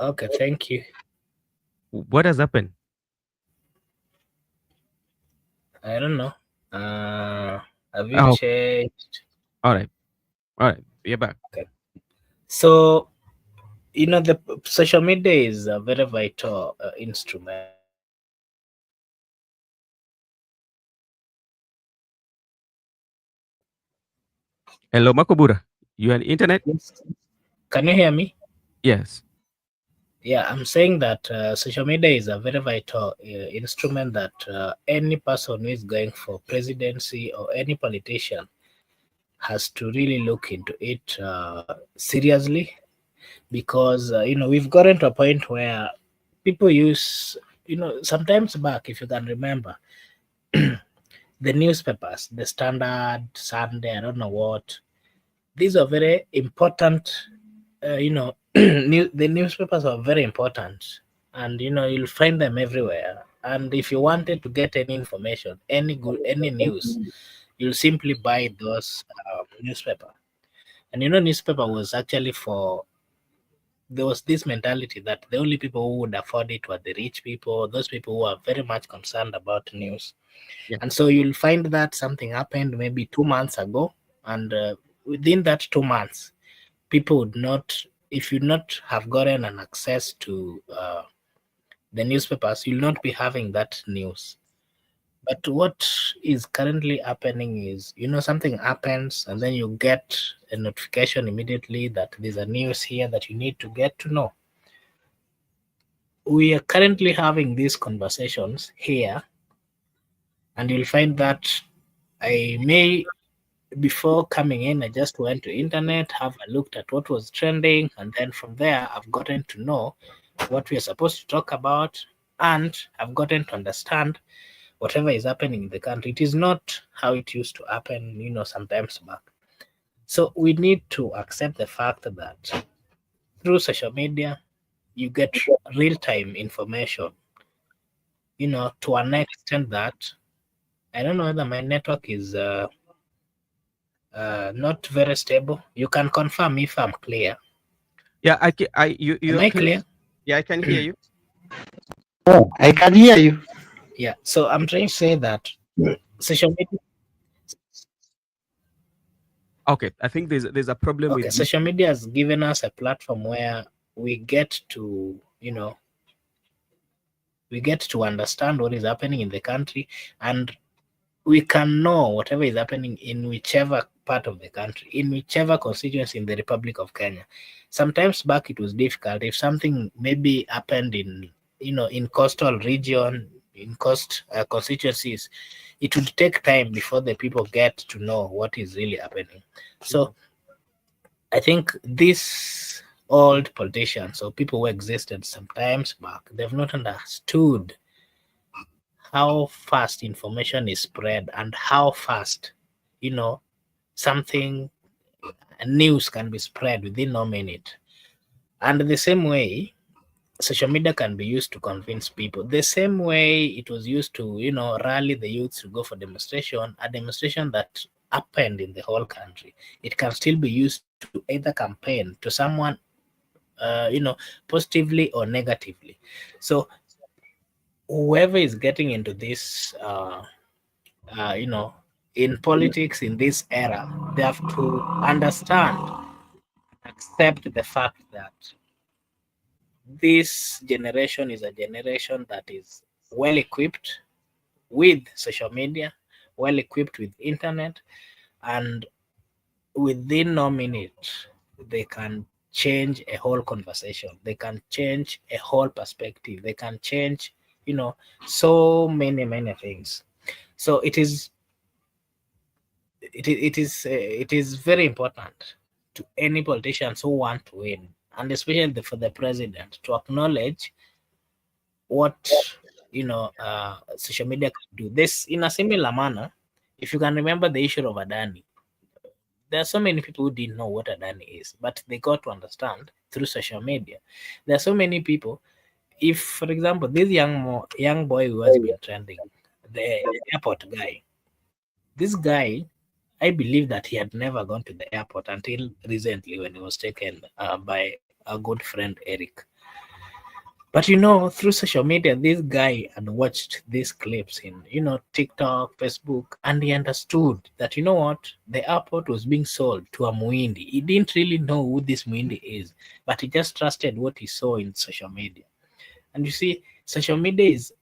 Okay, thank you. What has happened? I don't know. Have you Oh, changed? all right. All right. You're back. Okay. So, the social media is a very vital instrument. Hello, Makobura. You on internet? Can you hear me? Yes. Yeah, I'm saying that social media is a very vital instrument that any person who is going for presidency or any politician has to really look into it seriously, because we've gotten to a point where people use, sometimes back, if you can remember, the newspapers, the Standard, Sunday, I don't know what, these are very important. The newspapers are very important, and you'll find them everywhere. And if you wanted to get any information, any news, you'll simply buy those newspaper. And newspaper was actually for, there was this mentality that the only people who would afford it were the rich people, those people who are very much concerned about news. Yeah. And so you'll find that something happened maybe 2 months ago, and within that 2 months, people would not, if you not have gotten an access to the newspapers, you'll not be having that news. But what is currently happening is, something happens and then you get a notification immediately that there's a news here that you need to get to know. We are currently having these conversations here, and you'll find that I may, before coming in, I just went to internet, have a looked at what was trending, and then from there I've gotten to know what we are supposed to talk about, and I've gotten to understand whatever is happening in the country. It is not how it used to happen, sometimes back. So we need to accept the fact that through social media, you get real-time information, to an extent that I don't know whether my network is not very stable. You can confirm if I'm clear. Yeah, you're Am I clear? Yeah, I can hear you. Oh, I can hear you. Yeah. So I'm trying to say that social media. Okay, I think there's a problem Okay, with social media has given us a platform where we get to, we get to understand what is happening in the country, and we can know whatever is happening in whichever part of the country, in whichever constituency in the Republic of Kenya. Sometimes back it was difficult. If something maybe happened in, in coastal region, in coast constituencies, it would take time before the people get to know what is really happening. So I think these old politicians or people who existed sometimes back, they've not understood how fast information is spread and how fast, something, news can be spread within no minute. And the same way, social media can be used to convince people. The same way it was used to, rally the youth to go for demonstration, a demonstration that happened in the whole country. It can still be used to either campaign to someone, positively or negatively. So whoever is getting into this, in politics in this era, they have to understand accept the fact that this generation is a generation that is well equipped with social media, well equipped with internet, and within no minute they can change a whole conversation, they can change a whole perspective, they can change, so many things. So it is very important to any politicians who want to win, and especially for the president, to acknowledge what social media can do this in a similar manner. If you can remember the issue of Adani, there are so many people who didn't know what Adani is, but they got to understand through social media. There are so many people. If, for example, this young boy who has been trending, the airport guy, this guy, I believe that he had never gone to the airport until recently when he was taken by a good friend, Eric. But through social media, this guy had watched these clips in, TikTok, Facebook, and he understood that, what? The airport was being sold to a Muindi. He didn't really know who this Muindi is, but he just trusted what he saw in social media. And you see, social media is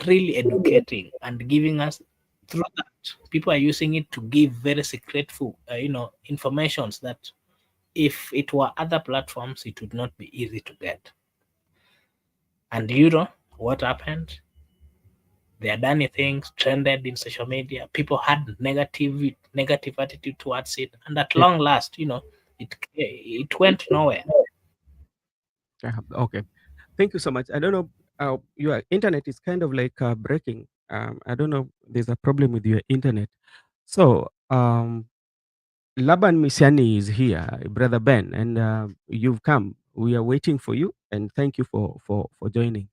really educating and giving us, through that, people are using it to give very secretful, informations that if it were other platforms, it would not be easy to get. And what happened? The Adani things trended in social media. People had negative attitude towards it, and at long last, it went nowhere. Okay, thank you so much. I don't know, your internet is kind of like breaking. I don't know. There's a problem with your internet. So Laban Misiani is here, Brother Ben, and you've come. We are waiting for you, and thank you for joining.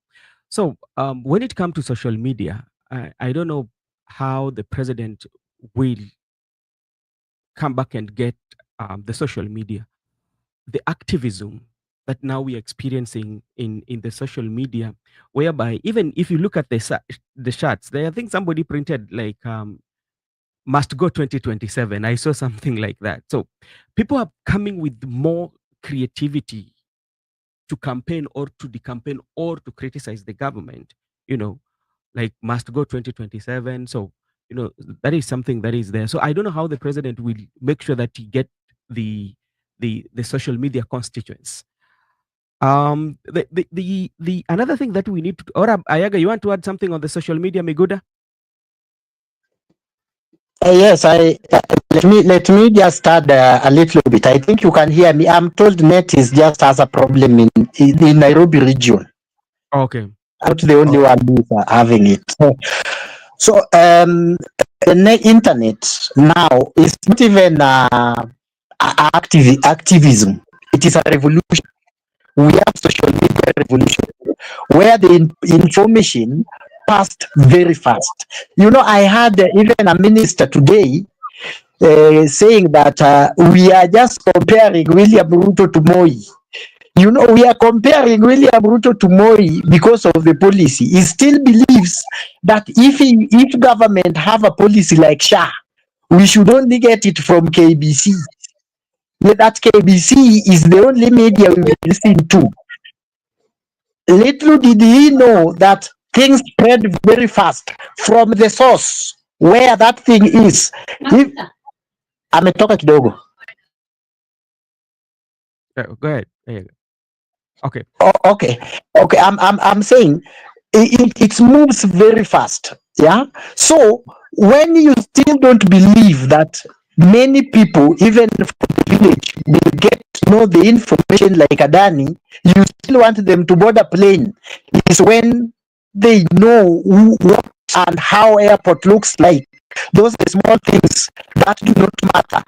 So when it comes to social media, I don't know how the president will come back and get the social media, the activism that now we're experiencing in the social media, whereby even if you look at the charts, there I think somebody printed like must go 2027. I saw something like that. So people are coming with more creativity to campaign or to decampaign or to criticize the government, like must go 2027. So, that is something that is there. So I don't know how the president will make sure that he get the social media constituents. The another thing that we need to, or Ayaga, you want to add something on the social media, Miguda? Yes, let me just add a little bit. I think you can hear me. I'm told net is just has a problem in Nairobi region. Okay. I'm not the only one who's having it. So the internet now is not even activism. It is a revolution. We have social media revolution where the information passed very fast. I had even a minister today saying that we are just comparing William Ruto to Moi. We are comparing William Ruto to Moi because of the policy. He still believes that if government have a policy like SHA, we should only get it from KBC. That KBC is the only media we listen to. Little did he know that things spread very fast from the source where that thing is. Ametoka kidogo. Go ahead. Okay. Okay. I'm saying it moves very fast. Yeah. So when you still don't believe that many people, even from the village, will get to know the information like Adani, you still want them to board a plane. Is when they know what and how airport looks like. Those are small things that do not matter.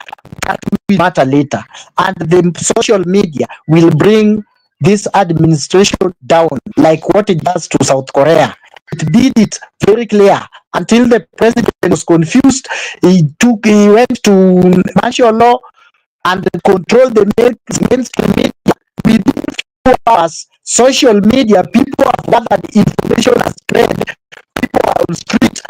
That will matter later. And the social media will bring this administration down, like what it does to South Korea. It did it very clear until the president was confused. He went to martial law and controlled the mainstream media. Within few hours, social media, people have gathered information has spread. People are on the street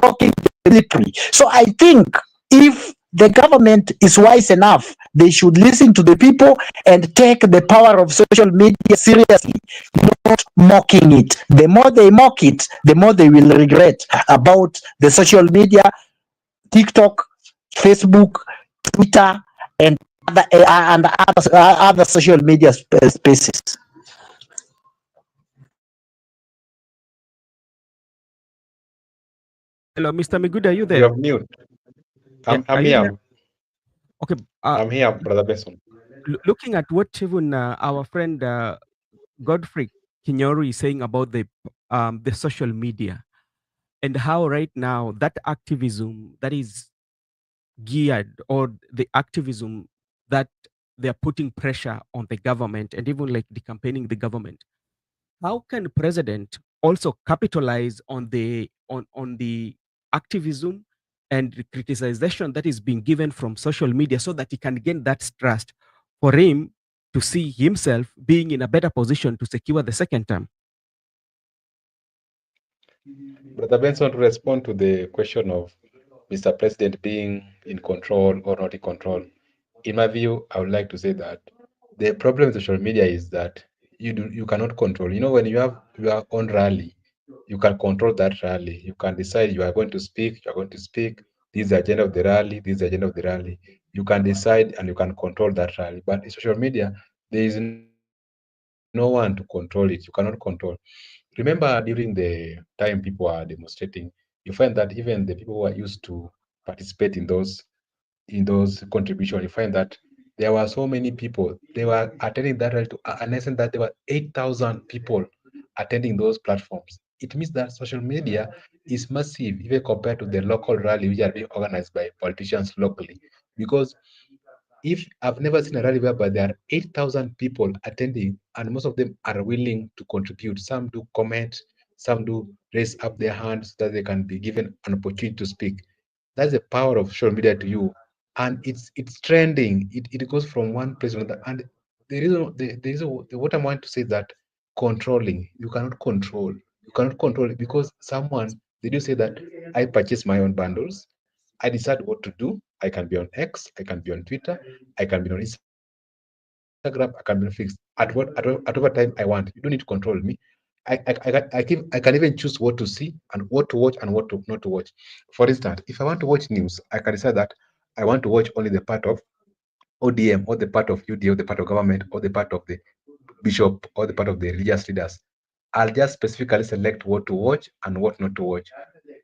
blocking the military. So I think if the government is wise enough. They should listen to the people and take the power of social media seriously, not mocking it. The more they mock it, the more they will regret about the social media, TikTok, Facebook, Twitter, and other social media spaces. Hello, Mr. Miguda, are you You there? have mute. Yeah, I'm are you there? here. Okay. I'm here, Brother Benson. Looking at what even our friend Godfrey Kinyoru is saying about the social media and how right now that activism that is geared, or the activism that they're putting pressure on the government and even like the campaigning the government, how can president also capitalize on the activism and the criticization that is being given from social media so that he can gain that trust for him to see himself being in a better position to secure the second term? Brother Benson, to respond to the question of Mr. President being in control or not in control, in my view, I would like to say that the problem with social media is that you cannot control. You know, when you have your own rally, you can control that rally. You can decide you are going to speak, you are going to speak. This is the agenda of the rally, this is the agenda of the rally. You can decide and you can control that rally. But in social media, there is no one to control it. You cannot control. Remember, during the time people are demonstrating, you find that even the people who are used to participate in those contributions, you find that there were so many people. They were attending that rally to announcing that there were 8,000 people attending those platforms. It means that social media is massive even compared to the local rally which are being organized by politicians locally. Because if I've never seen a rally whereby there are 8,000 people attending and most of them are willing to contribute. Some do comment, some do raise up their hands so that they can be given an opportunity to speak. That's the power of social media to you. And it's trending. It goes from one place to another. And what I want to say is that controlling, you cannot control. You cannot control it because someone, they do say that I purchase my own bundles. I decide what to do. I can be on X, I can be on Twitter, I can be on Instagram, I can be on Fixed at whatever time I want. You don't need to control me. I can even choose what to see and what to watch and what to not to watch. For instance, if I want to watch news, I can decide that I want to watch only the part of ODM or the part of UD or the part of government or the part of the bishop or the part of the religious leaders. I'll just specifically select what to watch and what not to watch.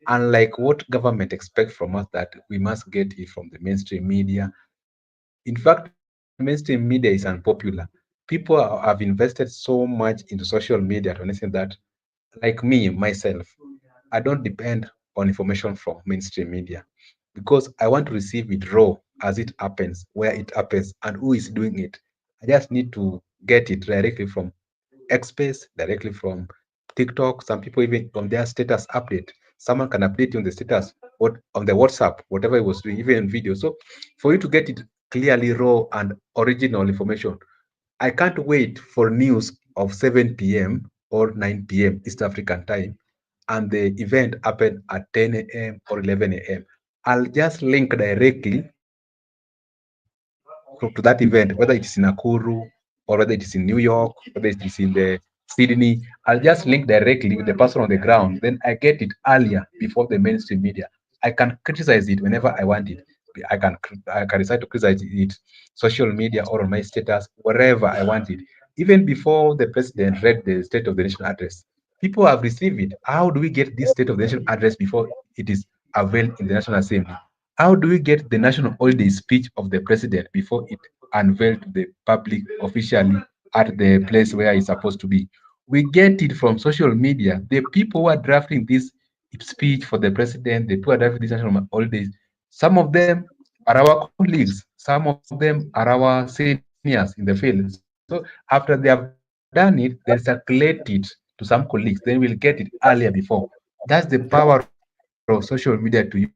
Unlike what government expects from us that we must get it from the mainstream media. In fact, mainstream media is unpopular. People have invested so much into social media to understand that, like me, myself, I don't depend on information from mainstream media because I want to receive it raw as it happens, where it happens, and who is doing it. I just need to get it directly from Xspace, directly from TikTok. Some people even on their status update. Someone can update you on the status what on the WhatsApp, whatever he was doing, even in video. So for you to get it clearly raw and original information, I can't wait for news of 7 p.m. or 9 p.m. East African time and the event happen at 10 a.m. or 11 a.m. I'll just link directly to that event, whether it is in Nakuru or whether it is in New York, whether it is in the Sydney. I'll just link directly with the person on the ground. Then I get it earlier before the mainstream media. I can criticize it whenever I want it. I can decide to criticize it, social media or on my status, wherever I want it. Even before the president read the State of the Nation address, people have received it. How do we get this State of the Nation address before it is availed in the National Assembly? How do we get the national holiday speech of the president before it unveiled to the public officially at the place where it's supposed to be? We get it from social media. The people who are drafting this speech for the president, the people who are drafting these national holidays, some of them are our colleagues, some of them are our seniors in the field. So after they have done it, they circulate it to some colleagues, then we'll get it earlier before. That's the power of social media to you.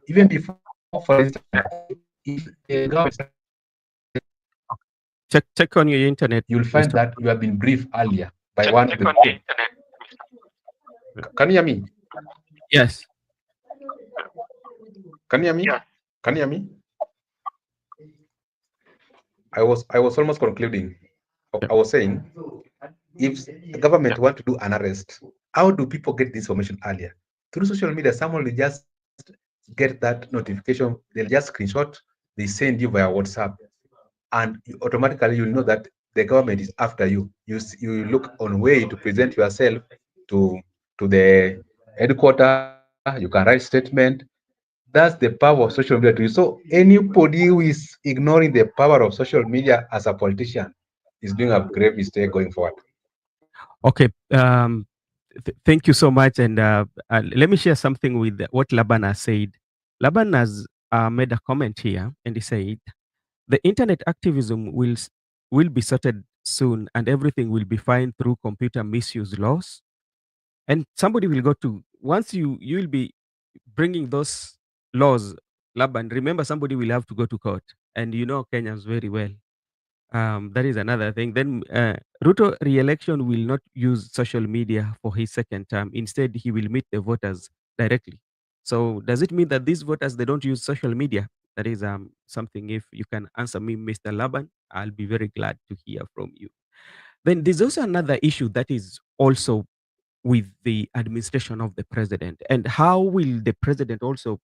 Even before, for instance, if the government started if the government started preparing the agenda for the Check rally, check on your internet, you'll find Mr. that you have been briefed earlier by one of the people. Can you hear me? Yes. Can you hear me? Can you hear me? I was almost concluding. I was saying, if the government want to do an arrest, how do people get this information earlier? Through social media, someone will just get that notification, they'll just screenshot, they send you via WhatsApp, and automatically you'll know that the government is after you. You look on way to present yourself to the headquarter, you can write statement. That's the power of social media to you. So anybody who is ignoring the power of social media as a politician is doing a grave mistake going forward. Okay. Thank you so much. And let me share something with what Laban has said. Laban has made a comment here, and he said, the internet activism will be sorted soon, and everything will be fine through computer misuse laws. And somebody will go to, once you will be bringing those laws, Laban, remember somebody will have to go to court. And you know Kenyans very well. That is another thing. Then Ruto re-election will not use social media for his second term. Instead, he will meet the voters directly. So does it mean that these voters, they don't use social media? That is something, if you can answer me, Mr. Laban, I'll be very glad to hear from you. Then there's also another issue that is also with the administration of the president. And how will the president also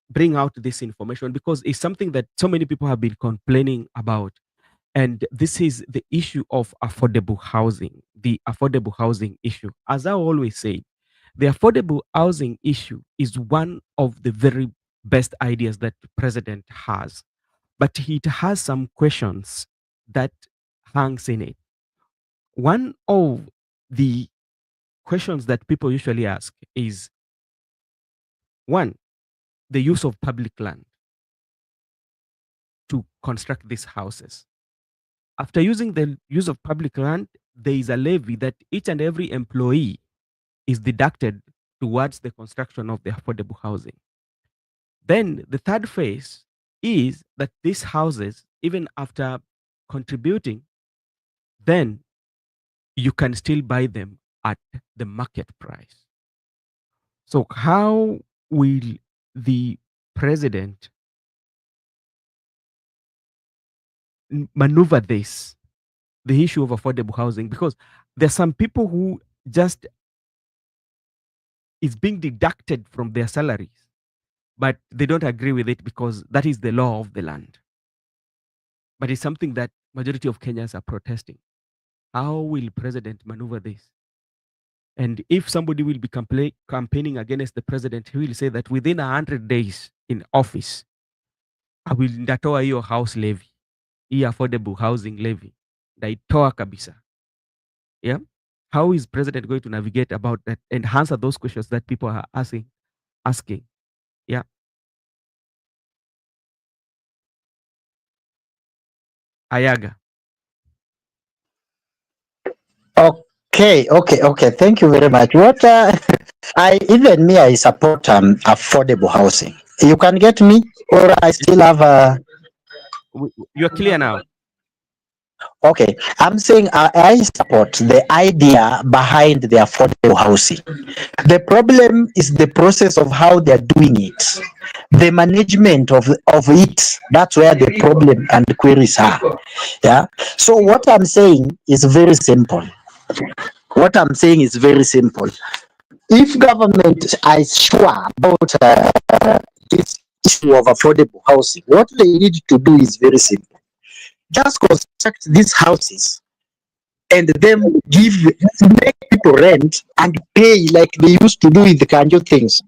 bring out this information? Because it's something that so many people have been complaining about. And this is the issue of affordable housing, the affordable housing issue. As I always say, the affordable housing issue is one of the very best ideas that the president has, but it has some questions that hangs in it. One of the questions that people usually ask is, one, the use of public land to construct these houses. After using the use of public land, there is a levy that each and every employee is deducted towards the construction of the affordable housing. Then the third phase is that these houses, even after contributing, then you can still buy them at the market price. So how will the president maneuver this, the issue of affordable housing? Because there's some people who just is being deducted from their salaries, but they don't agree with it because that is the law of the land. But it's something that majority of Kenyans are protesting. How will president maneuver this? And if somebody will be campaigning against the president, he will say that within 100 days in office, I will ndatoa hiyo house levy, hii affordable housing levy, ndaitoa kabisa. Yeah. How is president going to navigate about that and answer those questions that people are asking? Yeah. Ayaga. Okay. Thank you very much. What I support affordable housing. You can get me, or I still have a. You're clear now. Okay, I'm saying I support the idea behind the affordable housing. The problem is the process of how they're doing it, the management of it. That's where the problem and the queries are. Yeah. So what I'm saying is very simple. If government is sure about this issue of affordable housing, what they need to do is very simple. Just construct these houses and then make people rent and pay like they used to do with the Kanjo things,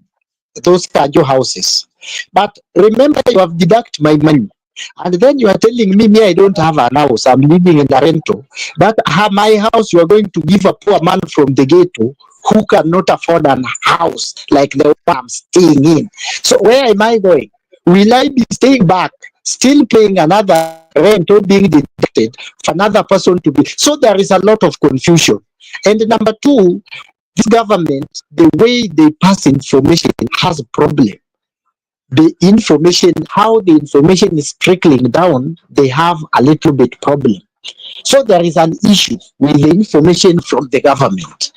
those Kanjo houses. But remember, you have deduct my money. And then you are telling me I don't have an house, I'm living in a rental. But my house, you are going to give a poor man from the ghetto who cannot afford a house like the one I'm staying in. So where am I going? Will I be staying back, still paying another rent or being deducted for another person to be? So there is a lot of confusion. And number two, this government, the way they pass information has a problem. The information, how the information is trickling down, they have a little bit problem. So there is an issue with the information from the government.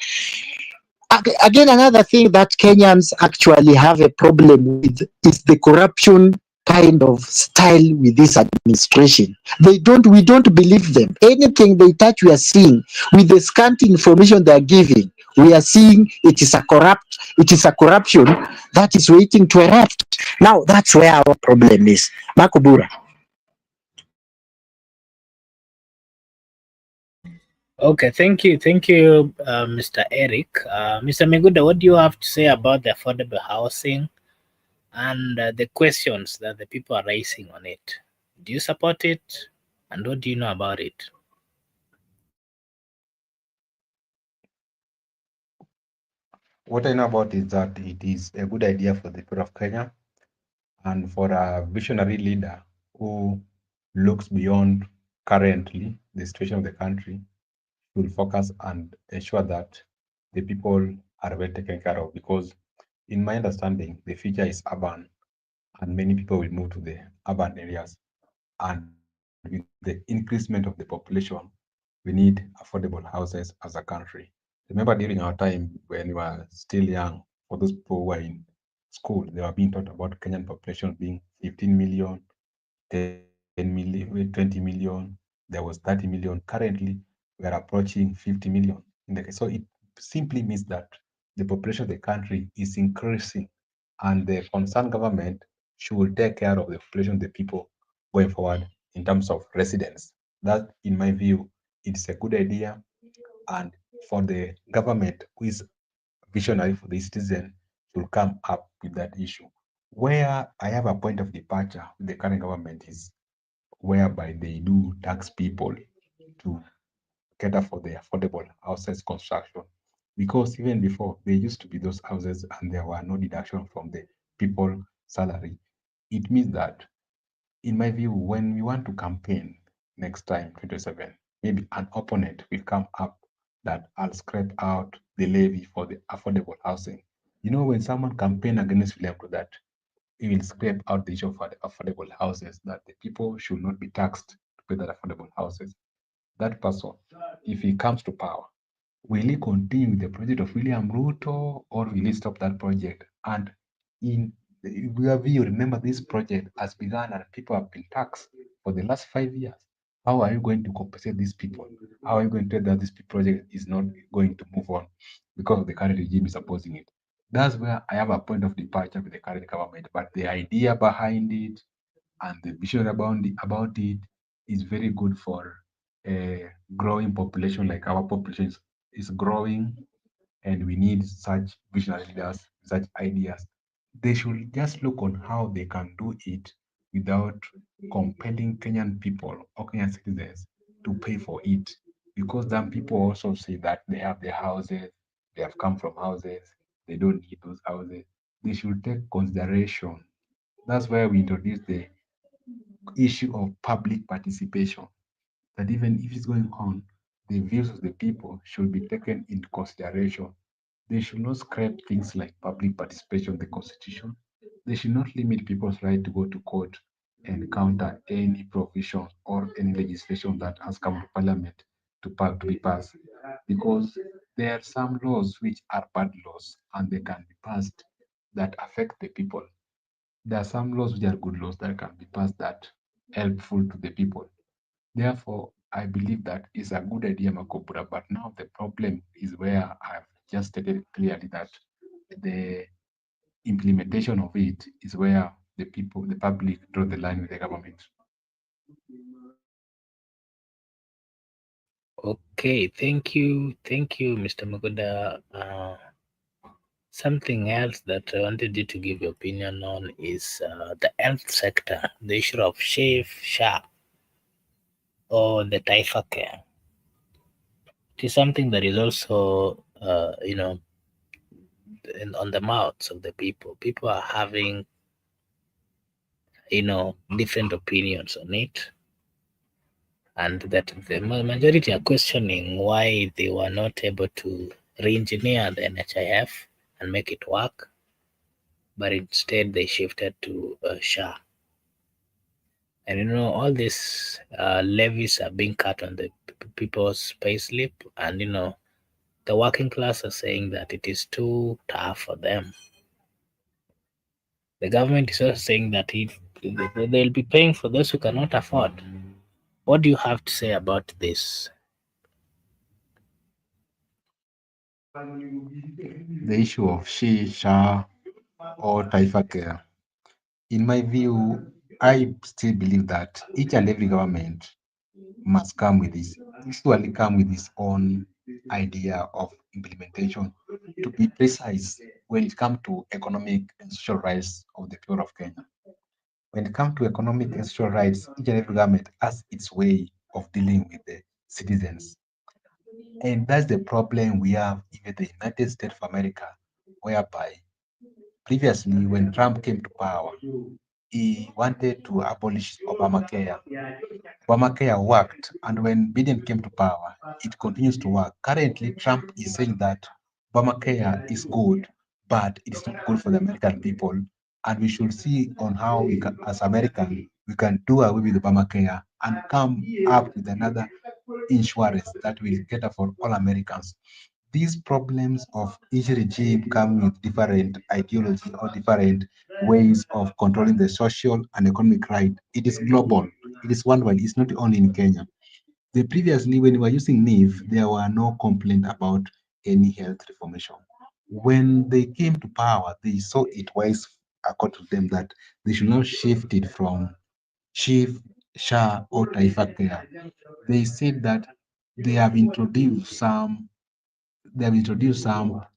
Again, another thing that Kenyans actually have a problem with is the corruption kind of style with this administration. We don't believe them. Anything they touch, we are seeing with the scant information they are giving. We are seeing it is a corruption that is waiting to erupt. Now that's where our problem is. MCOBURA. Okay, thank you, Mr. Eric. Mr. Miguda, what do you have to say about the affordable housing and the questions that the people are raising on it? Do you support it, and what do you know about it? What I know about is that it is a good idea for the people of Kenya and for a visionary leader who looks beyond currently the situation of the country will focus and ensure that the people are well taken care of, because in my understanding the future is urban and many people will move to the urban areas, and with the increasement of the population we need affordable houses as a country. Remember during our time when we were still young, for those people who were in school, they were being taught about Kenyan population being 15 million, 10 million, 20 million, there was 30 million. Currently, we are approaching 50 million. So it simply means that the population of the country is increasing, and the concerned government should take care of the population of the people going forward in terms of residents. That, in my view, it's a good idea, and for the government who is visionary for the citizen to come up with that issue. Where I have a point of departure with the current government is whereby they do tax people to cater for the affordable houses construction. Because even before, there used to be those houses and there were no deduction from the people salary. It means that, in my view, when we want to campaign next time, 2027, maybe an opponent will come up that I'll scrape out the levy for the affordable housing. You know, when someone campaign against William to that, he will scrape out the issue of affordable houses, that the people should not be taxed to pay that affordable houses. That person, if he comes to power, will he continue with the project of William Ruto, or will he stop that project? And in your view, remember this project has begun and people have been taxed for the last 5 years. How are you going to compensate these people? How are you going to tell that this project is not going to move on because the current regime is opposing it? That's where I have a point of departure with the current government. But the idea behind it and the vision about it is very good for a growing population. Like our population is growing, and we need such visionary leaders, such ideas. They should just look on how they can do it without compelling Kenyan people or Kenyan citizens to pay for it. Because then people also say that they have their houses, they have come from houses, they don't need those houses. They should take consideration. That's why we introduce the issue of public participation, that even if it's going on, the views of the people should be taken into consideration. They should not scrap things like public participation in the constitution. They should not limit people's right to go to court and counter any provision or any legislation that has come to parliament to be passed. Because there are some laws which are bad laws and they can be passed that affect the people. There are some laws which are good laws that can be passed that helpful to the people. Therefore, I believe that is a good idea, MCOBURA. But now the problem is where I've just stated clearly that the implementation of it is where the people, the public, draw the line with the government. Okay, thank you, Mr. Miguda. Something else that I wanted you to give your opinion on is the health sector, the issue of SHA or the Taifa Care. It is something that is also, on the mouths of the people. People are having, different opinions on it, and that the majority are questioning why they were not able to re-engineer the NHIF and make it work, but instead they shifted to SHA. And all these levies are being cut on the people's payslip, and The working class are saying that it is too tough for them. The government is also saying that if they'll be paying for those who cannot afford. What do you have to say about this? The issue of Sha or Taifa Care. In my view, I still believe that each and every government must come with this, usually come with its own idea of implementation. To be precise, when it comes to economic and social rights of the people of Kenya. When it comes to economic and social rights, each and every government has its way of dealing with the citizens. And that's the problem we have in the United States of America, whereby previously when Trump came to power, he wanted to abolish Obamacare. Obamacare worked, and when Biden came to power, it continues to work. Currently, Trump is saying that Obamacare is good, but it's not good for the American people. And we should see on how we can, as Americans, we can do away with Obamacare and come up with another insurance that will cater for all Americans. These problems of each regime come with different ideology or different ways of controlling the social and economic right. It is global. It is worldwide. It's not only in Kenya. The previously, when we were using NIF, there were no complaint about any health reformation. When they came to power, they saw it wise, according to them, that they should not shift it from Chief, Shah, or Taifa Care. They said that they have introduced some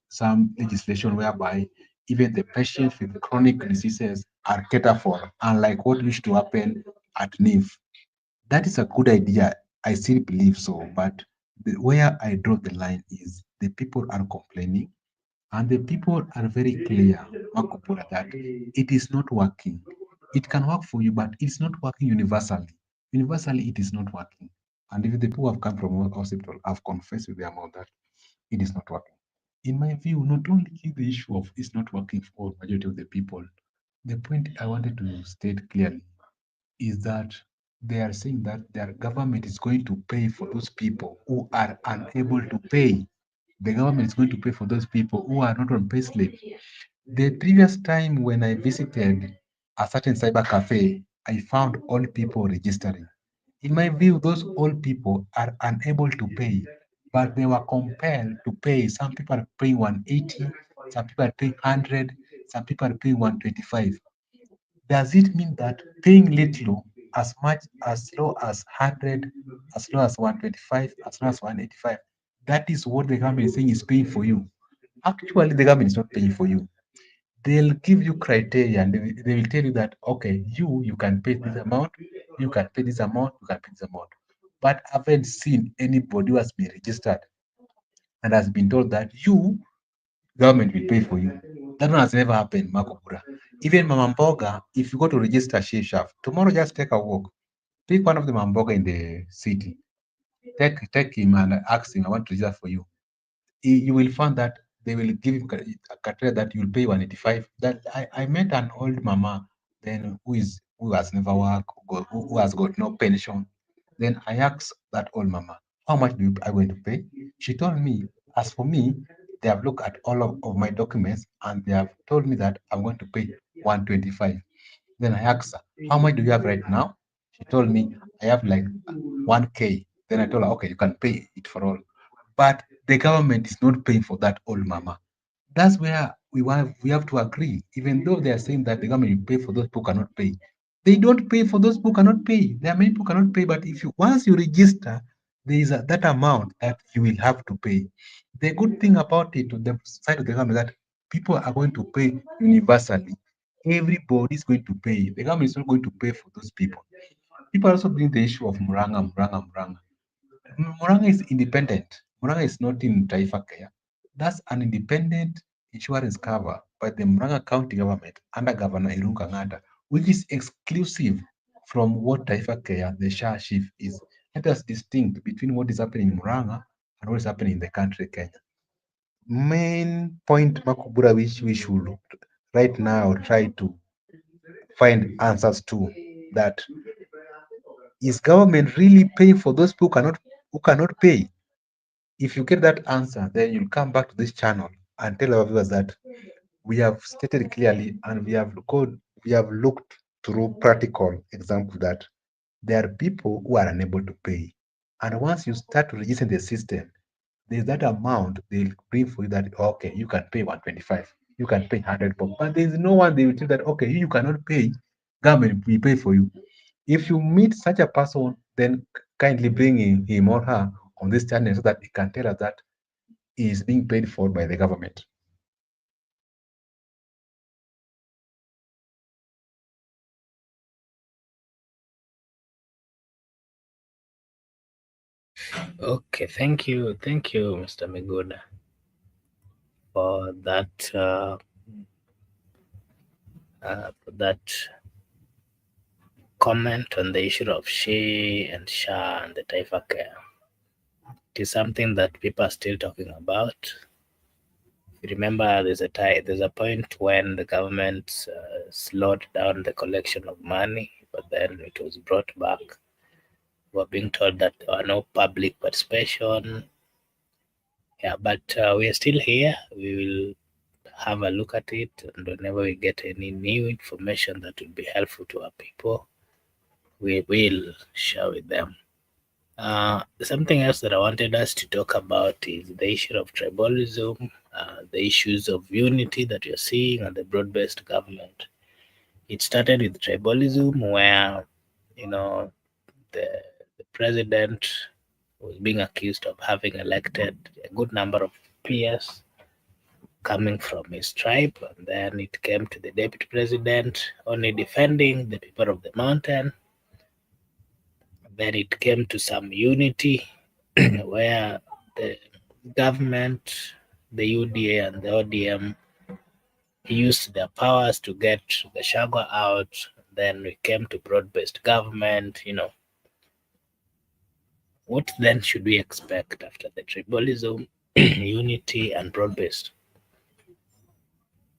some legislation whereby even the patients with chronic diseases are catered for, unlike what used to happen at NIF. That is a good idea. I still believe so, but where I draw the line is the people are complaining, and the people are very clear, Makupura, that it is not working. It can work for you, but it's not working universally. Universally, it is not working. And if the people who have come from hospital have confessed with their mouth that it is not working. In my view, not only the issue of it's not working for majority of the people, the point I wanted to state clearly is that they are saying that their government is going to pay for those people who are unable to pay. The government is going to pay for those people who are not on payslip. The previous time when I visited a certain cyber cafe, I found all people registering. In my view, those old people are unable to pay, but they were compelled to pay. Some people are paying 180, some people are paying 100, some people are paying 125. Does it mean that paying little, as much as low as 100, as low as 125, as low as 185, that is what the government is saying is paying for you? Actually, the government is not paying for you. They'll give you criteria and they will tell you that, okay, you can pay this amount, you can pay this amount, you can pay this amount. But I haven't seen anybody who has been registered and has been told that you, government, will pay for you. That one has never happened, Marco Pura. Even Mama Mboga, if you go to register She Shaft, tomorrow just take a walk. Pick one of the Mama Mboga in the city. Take him and ask him, I want to register for you. You will find that they will give you a criteria that you'll pay 185. That I met an old mama then who has never worked, who has got no pension. Then I asked that old mama, how much I going to pay? She told me, as for me, they have looked at all of my documents and they have told me that I'm going to pay 125. Then I asked her, how much do you have right now? She told me, I have like 1K. Then I told her, okay, you can pay it for all. But the government is not paying for that old mama. That's where we have to agree. Even though they are saying that the government will pay for those who cannot pay, they don't pay for those who cannot pay. There are many people who cannot pay, but if you once you register, there is that amount that you will have to pay. The good thing about it, to the side of the government, that people are going to pay universally. Everybody is going to pay. The government is not going to pay for those people. People also bring the issue of Muranga. Muranga is independent. Muranga is not in Taifa Care. That's an independent insurance cover by the Muranga County government under Governor Irunga Ngata, which is exclusive from what Taifa Care, the Shah chief, is. Let us distinct between what is happening in Muranga and what is happening in the country, Kenya. Main point, Makubura, which we should right now try to find answers to, that is government really paying for those people who cannot pay? If you get that answer, then you'll come back to this channel and tell our viewers that we have stated clearly and we have looked through practical example that there are people who are unable to pay. And once you start to register the system, there's that amount they'll bring for you that okay, you can pay 125, you can pay 100 bob. But there's no one they will tell that okay, you cannot pay, government will pay for you. If you meet such a person, then kindly bring him or her on this channel so that he can tell us that he is being paid for by the government. Okay, thank you, Mr. Miguda, for that comment on the issue of She and Sha and the Taifa Care. It is something that people are still talking about. If you remember, there's a point when the government slowed down the collection of money, but then it was brought back. We're being told that there are no public participation. Yeah, but we are still here. We will have a look at it, and whenever we get any new information that will be helpful to our people, we will share with them. Something else that I wanted us to talk about is the issue of tribalism, the issues of unity that you're seeing, and the broad-based government. It started with tribalism, where the president was being accused of having elected a good number of peers coming from his tribe, and then it came to the deputy president only defending the people of the mountain. Then it came to some unity where the government, the UDA and the ODM used their powers to get Gachagua out. Then we came to broad-based government. What then should we expect after the tribalism, unity, and broad-based?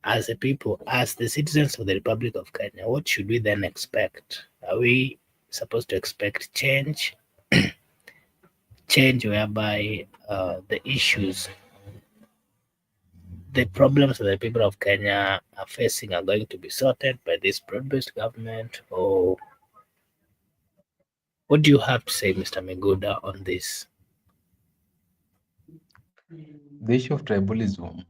As a people, as the citizens of the Republic of Kenya, what should we then expect? Are we supposed to expect change? Change whereby the issues, the problems that the people of Kenya are facing are going to be sorted by this broad-based government? Or what do you have to say, Mr. Miguda, on this? The issue of tribalism,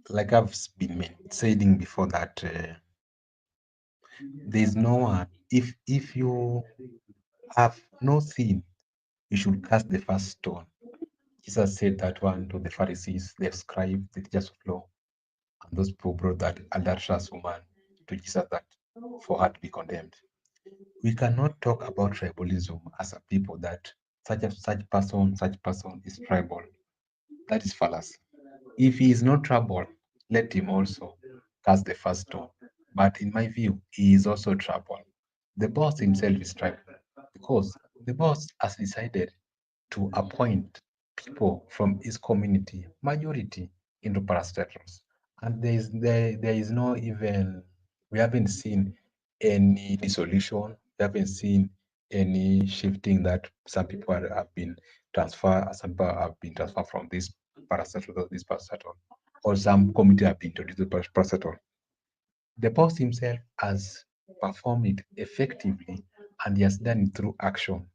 like I've been saying before, that there's no one. If you have no sin, you should cast the first stone. Jesus said that one to the Pharisees, the scribes, the teachers of law, and those people brought that adulterous woman to Jesus that for her to be condemned. We cannot talk about tribalism as a people that such person is tribal. That is fallacy. If he is not tribal, let him also cast the first stone. But in my view, he is also tribal. The boss himself is tribal because the boss has decided to appoint people from his community, majority, into parastatals. And there is no even, we haven't seen any dissolution, we haven't seen any shifting that some people have been transferred, from this parastatal to this parastatal, or some committee have been introduced to parastatal. The boss himself has performed it effectively, and he has done it through action.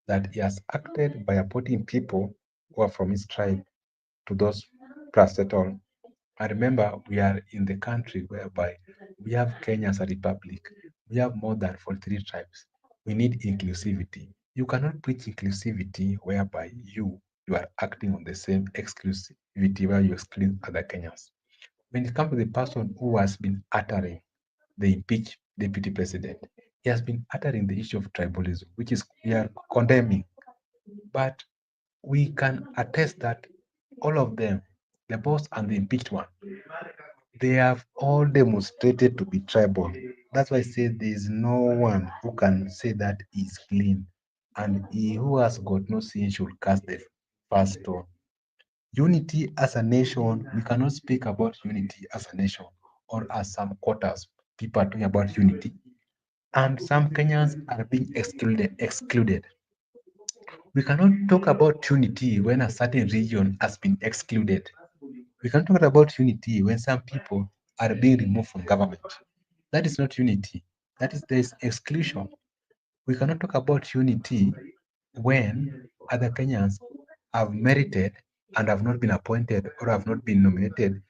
That he has acted by appointing people who are from his tribe to those parastatal. And remember, we are in the country whereby we have Kenya as a republic. We have more than 43 tribes. We need inclusivity. You cannot preach inclusivity whereby you are acting on the same exclusivity where you exclude other Kenyans. When it comes to the person who has been uttering the impeached deputy president, he has been uttering the issue of tribalism, which is we are condemning. But we can attest that all of them, the boss and the impeached one, they have all demonstrated to be tribal. That's why I say there is no one who can say that is clean. And he who has got no sin should cast the first stone. Unity as a nation, we cannot speak about unity as a nation or as some quarters. People are talking about unity. And some Kenyans are being excluded. We cannot talk about unity when a certain region has been excluded. We can talk about unity when some people are being removed from government. That is not unity. That is there is exclusion. We cannot talk about unity when other Kenyans have merited and have not been appointed or have not been nominated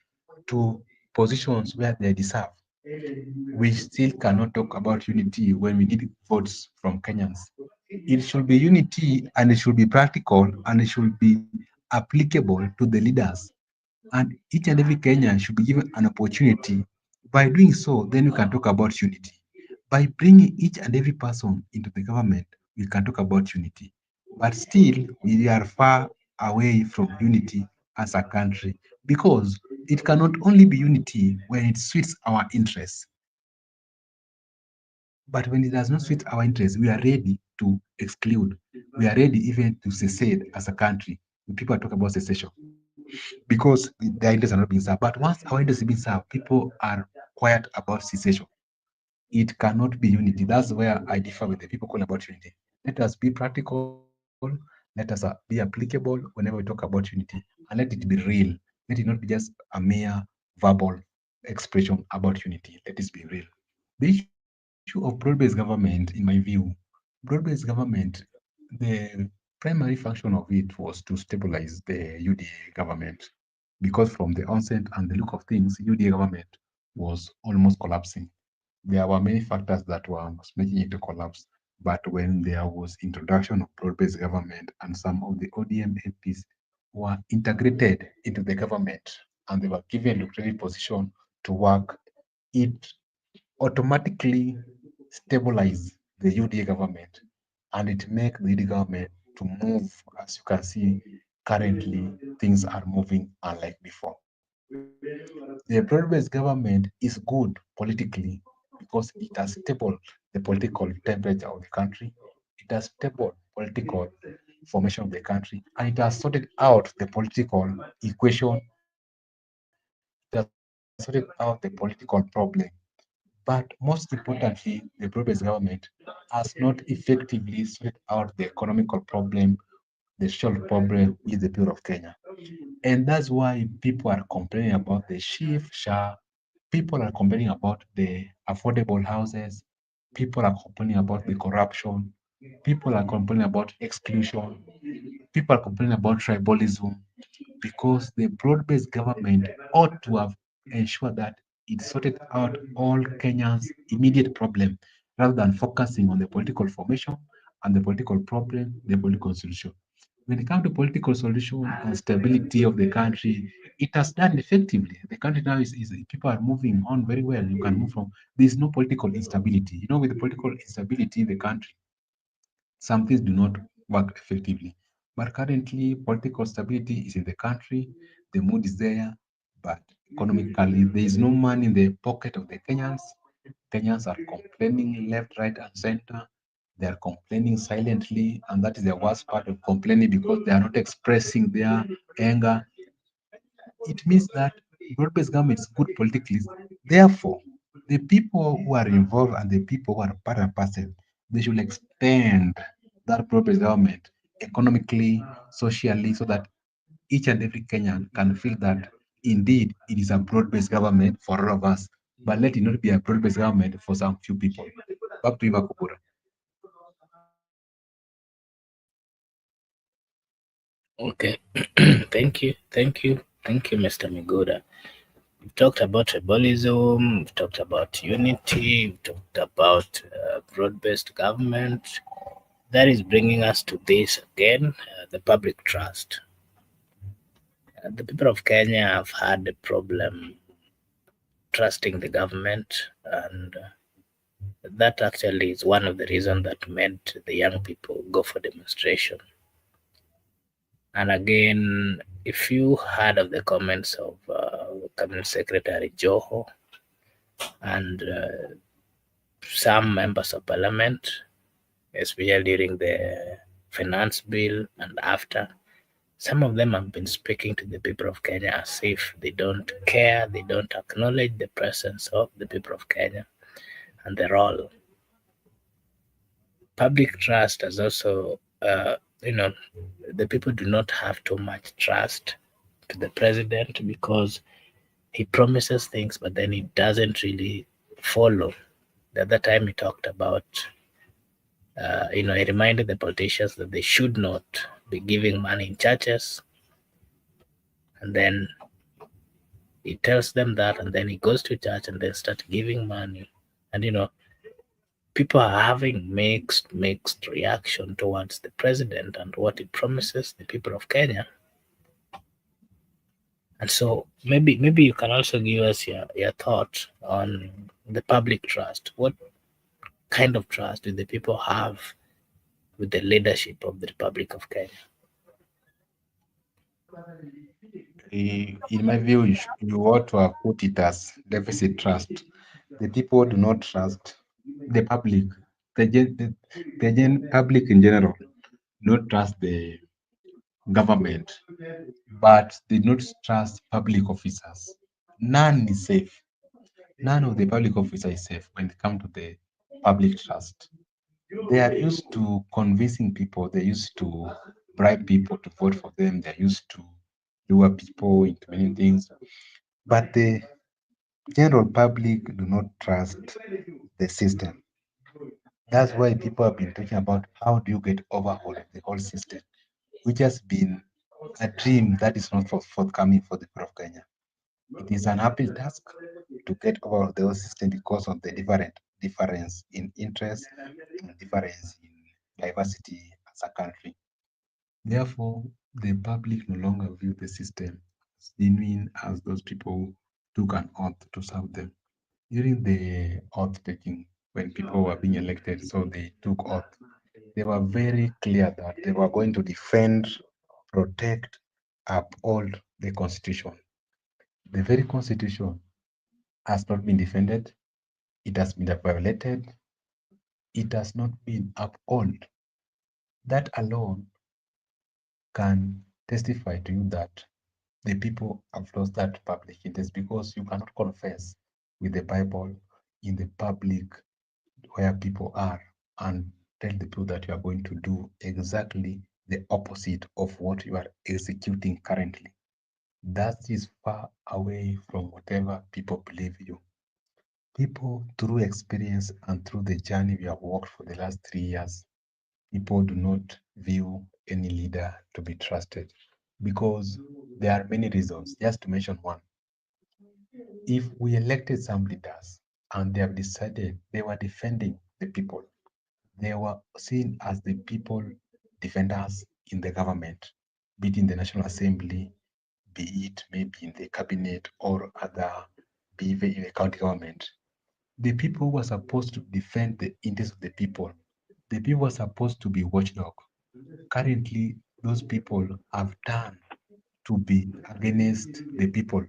to positions where they deserve. We still cannot talk about unity when we need votes from Kenyans. It should be unity and it should be practical and it should be applicable to the leaders. And each and every Kenyan should be given an opportunity. By doing so, then we can talk about unity. By bringing each and every person into the government, we can talk about unity. But still, we are far away from unity as a country because it cannot only be unity when it suits our interests. But when it does not suit our interests, we are ready to exclude. We are ready even to secede as a country. When people talk about secession because their interests are not being served. But once our interests are being served, people are quiet about secession. It cannot be unity. That's where I differ with the people calling about unity. Let us be practical. Let us be applicable whenever we talk about unity, and let it be real. Let it not be just a mere verbal expression about unity. Let it be real. The issue of broad-based government, in my view, broad-based government, the primary function of it was to stabilize the UDA government because from the onset and the look of things, UDA government was almost collapsing. There were many factors that were making it to collapse. But when there was introduction of broad-based government and some of the ODM MPs were integrated into the government and they were given lucrative position to work, it automatically stabilize the UDA government and it make the UDA government to move. As you can see, currently things are moving unlike before. The broad-based government is good politically because it has stable the political temperature of the country, it has stable political formation of the country, and it has sorted out the political equation, it has sorted out the political problem. But most importantly, the broad-based government has not effectively sorted out the economical problem, the social problem with the people of Kenya. And that's why people are complaining about the shift share. People are complaining about the affordable houses. People are complaining about the corruption. People are complaining about exclusion. People are complaining about tribalism because the broad-based government ought to have ensured that it sorted out all Kenyans' immediate problem rather than focusing on the political formation and the political problem, the political solution. When it comes to political solution and stability of the country, it has done effectively. The country now is people are moving on very well. You can move from there is no political instability. You know, with the political instability in the country, some things do not work effectively. But currently, political stability is in the country, the mood is there, but economically, there is no money in the pocket of the Kenyans. Kenyans are complaining left, right, and center. They are complaining silently, and that is the worst part of complaining because they are not expressing their anger. It means that broad-based government is good politically. Therefore, the people who are involved and the people who are part and parcel, they should extend that broad-based government economically, socially, so that each and every Kenyan can feel that indeed it is a broad-based government for all of us, but let it not be a broad-based government for some few people. Back to you, MCOBURA. Okay. Thank you, Mr. Miguda. We've talked about tribalism, we've talked about unity, we've talked about broad-based government. That is bringing us to this again, the public trust. The people of Kenya have had a problem trusting the government, and that actually is one of the reasons that made the young people go for demonstration. And again, if you heard of the comments of Cabinet Secretary Joho and some members of parliament, especially during the finance bill and after, some of them have been speaking to the people of Kenya as if they don't care, they don't acknowledge the presence of the people of Kenya and their role. Public trust has also the people do not have too much trust to the president because he promises things, but then he doesn't really follow. The other time he talked about, he reminded the politicians that they should not be giving money in churches, and then he tells them that, and then he goes to church and then start giving money, and people are having mixed reaction towards the president and what he promises the people of Kenya. And so maybe you can also give us your thoughts on the public trust. What kind of trust do the people have with the leadership of the Republic of Kenya? In my view, you ought to have put it as deficit trust. The people do not trust the public. The public in general do not trust the government, but they do not trust public officers. None is safe. None of the public officers is safe when it comes to the public trust. They are used to convincing people. They're used to bribe people to vote for them. They're used to lure people into many things. But the general public do not trust the system. That's why people have been talking about how do you get overhaul of the whole system, which has been a dream that is not forthcoming for the people of Kenya. It is an uphill task to get over the whole system because of the difference in interest and difference in diversity as a country. Therefore, the public no longer view the system as genuine as those people took an oath to serve them. During the oath taking, when people were being elected, so they took oath, they were very clear that they were going to defend, protect, uphold the Constitution. The very Constitution has not been defended, it has been violated, it has not been upheld. That alone can testify to you that the people have lost that public interest because you cannot confess with the Bible in the public where people are and tell the people that you are going to do exactly the opposite of what you are executing currently. That is far away from whatever people believe you. People, through experience and through the journey we have walked for the last 3 years, people do not view any leader to be trusted because there are many reasons. Just to mention one, if we elected some leaders and they have decided they were defending the people, they were seen as the people defenders in the government, be it in the National Assembly, be it maybe in the cabinet or other, be it in the county government. The people were supposed to defend the interests of the people. The people were supposed to be watchdog. Currently, those people have turned to be against the people.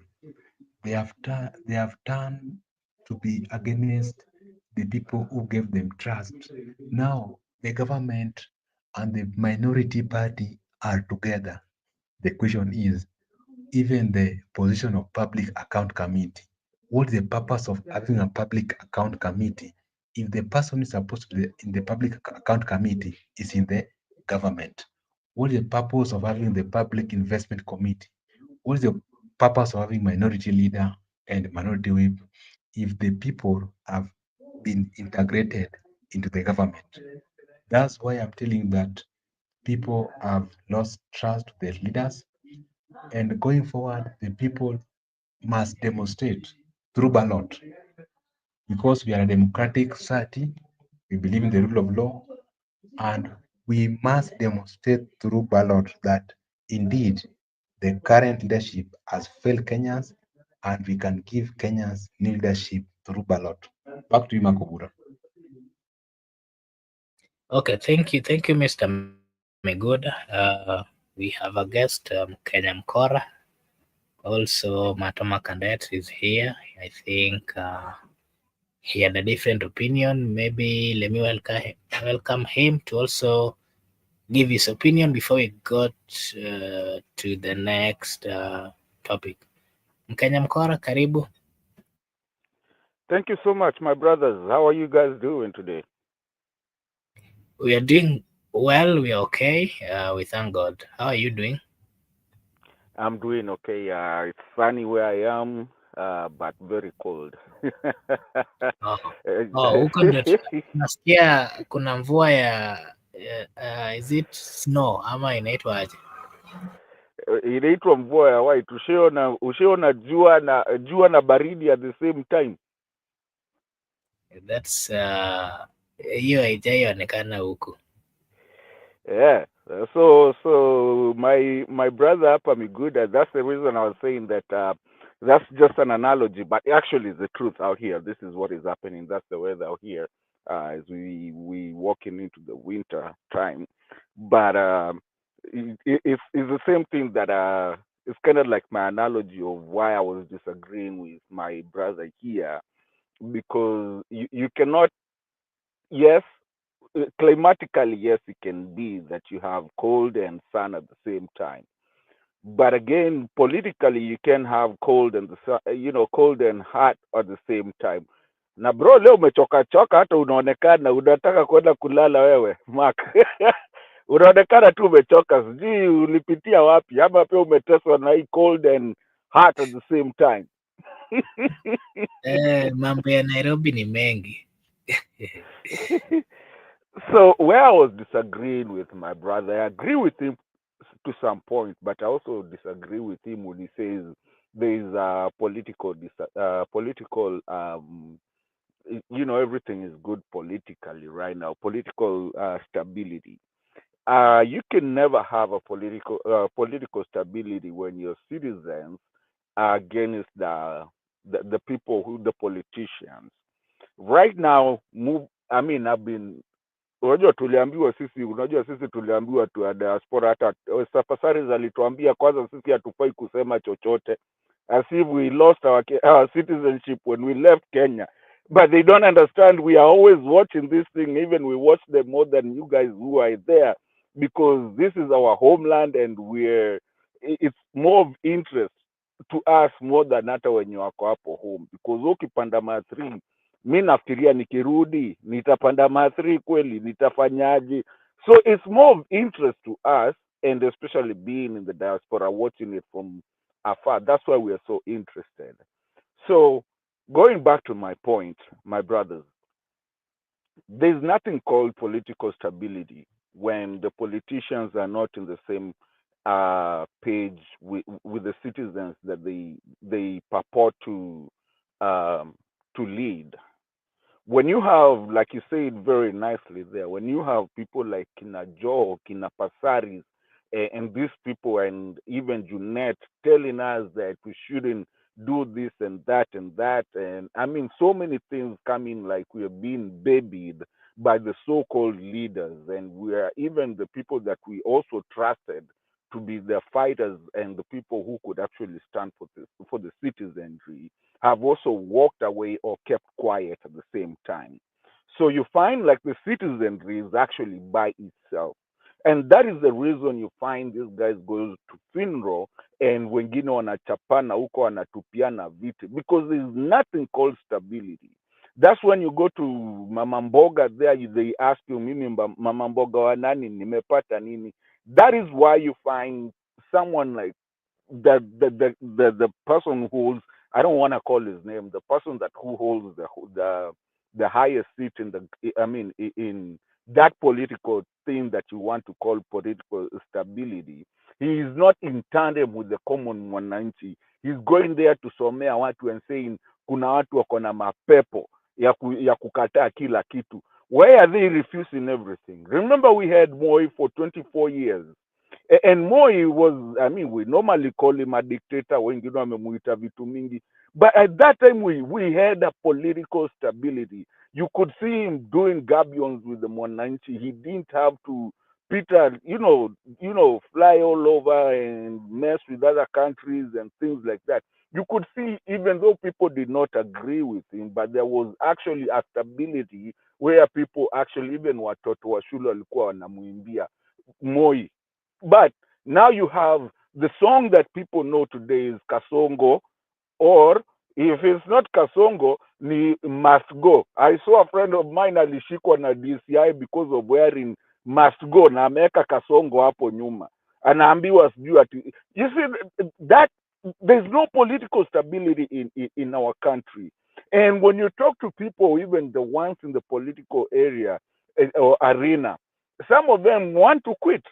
They have turned to be against the people who gave them trust. Now the government and the minority party are together. The question is, even the position of public account committee. What is the purpose of having a public account committee if the person is supposed to be in the public account committee is in the government? What is the purpose of having the public investment committee? What is the purpose of having minority leader and minority whip if the people have been integrated into the government? That's why I'm telling that people have lost trust to their leaders, and going forward, the people must demonstrate through ballot because we are a democratic society. We believe in the rule of law, and we must demonstrate through ballot that indeed the current leadership has failed Kenyans, and we can give Kenyans new leadership through ballot. Back to you, MCOBURA. Okay, thank you, Mr. Miguda. We have a guest, Kenya Mkora. Also, Matoma Kandet is here. I think he had a different opinion. Maybe let me welcome him to also give his opinion before we got to the next topic. Mkenya Mkora, karibu. Thank you so much, my brothers. How are you guys doing today? We are doing Well, we're okay. We thank God. How are you doing? I'm doing okay. It's sunny where I am, but very cold. Oh, huko ndio tunasikia kuna mvua ya is it snow ama inaitwa aje? Inaitwa mvua ya white. Ushaona jua na baridi at the same time. That's hiyo haijaionekana huku. Yeah. So my brother hapa MIGUDA, that's the reason I was saying that that's just an analogy, but actually it's the truth out here. This is what is happening. That's the weather out here as we walking into the winter time. But it's the same thing that it's kind of like my analogy of why I was disagreeing with my brother here, because you cannot, yes, climatically, yes, it can be that you have cold and sun at the same time. But again, politically, you can have cold and cold and hot at the same time. Na bro, leo umechoka choka, hata unaonekana unataka kwenda kulala wewe, Mark. Unaonekana tu umechoka, sijui ulipitia wapi, ama pia umeteswa na hii cold and hot at the same time. Mambo ya Nairobi ni mengi. So where I was disagreeing with my brother, I agree with him to some point, but I also disagree with him when he says there is a political everything is good politically right now, political stability. You can never have a political stability when your citizens are against the people who the politicians. Right now, I've been. Unajua sisi tuliambiwa tu ya diaspora, hata Safasaris alituambia kwanza sisi hatufai kusema chochote, as if we lost our citizenship when we left Kenya. But they don't understand we are always watching this thing, even we watch them more than you guys who are there, because this is our homeland and it's more of interest to us more than hata wenye wako hapo home, because ukipanda ma3, mi nafikiria nikirudi nitapanda ma3 kweli, nitafanyaje? So it's more of interest to us, and especially being in the diaspora, watching it from afar. That's why we are so interested. So going back to my point, my brothers, there's nothing called political stability when the politicians are not in the same page with the citizens that they purport to lead. When you have, like you said very nicely there, when you have people like Kina Joe, Kina Pasaris, and these people, and even Junette telling us that we shouldn't do this and that, and I mean, so many things coming like we are being babied by the so-called leaders, and we are even the people that we also trusted to be the fighters and the people who could actually stand for the citizenry have also walked away or kept quiet at the same time. So you find like the citizenry is actually by itself. And that is the reason you find these guys go to funeral and wengine wanachapana huko wanatupiana viti, because there is nothing called stability. That's when you go to Mama Mboga there, they ask you, mimi Mama Mboga wa nani, nimepata nini? That is why you find someone like the person who holds, I don't want to call his name, the person that who holds the highest seat in in that political thing that you want to call political stability. He is not in tandem with the common mwananchi. He's going there to somea watu and saying kuna watu wako na mapepo ya kukataa kila kitu. Why are they refusing everything? Remember, we had Moi for 24 years. And Moi was, I mean, we normally call him a dictator, wengine wamemuita vitu mingi. But at that time, we had a political stability. You could see him doing gabions with the Mwananchi. He didn't have to, Peter, fly all over and mess with other countries and things like that. You could see, even though people did not agree with him, but there was actually a stability where people actually, even watoto wa shule walikuwa wanamuimbia Moi. But now you have the song that people know today is Kasongo, or if it's not Kasongo, ni Must Go. I saw a friend of mine alishikwa na DCI because of wearing must go, na ameweka kasongo hapo nyuma, anaambiwa sijui ati. You see that there's no political stability in our country. And when you talk to people, even the ones in the political area or arena, some of them want to quit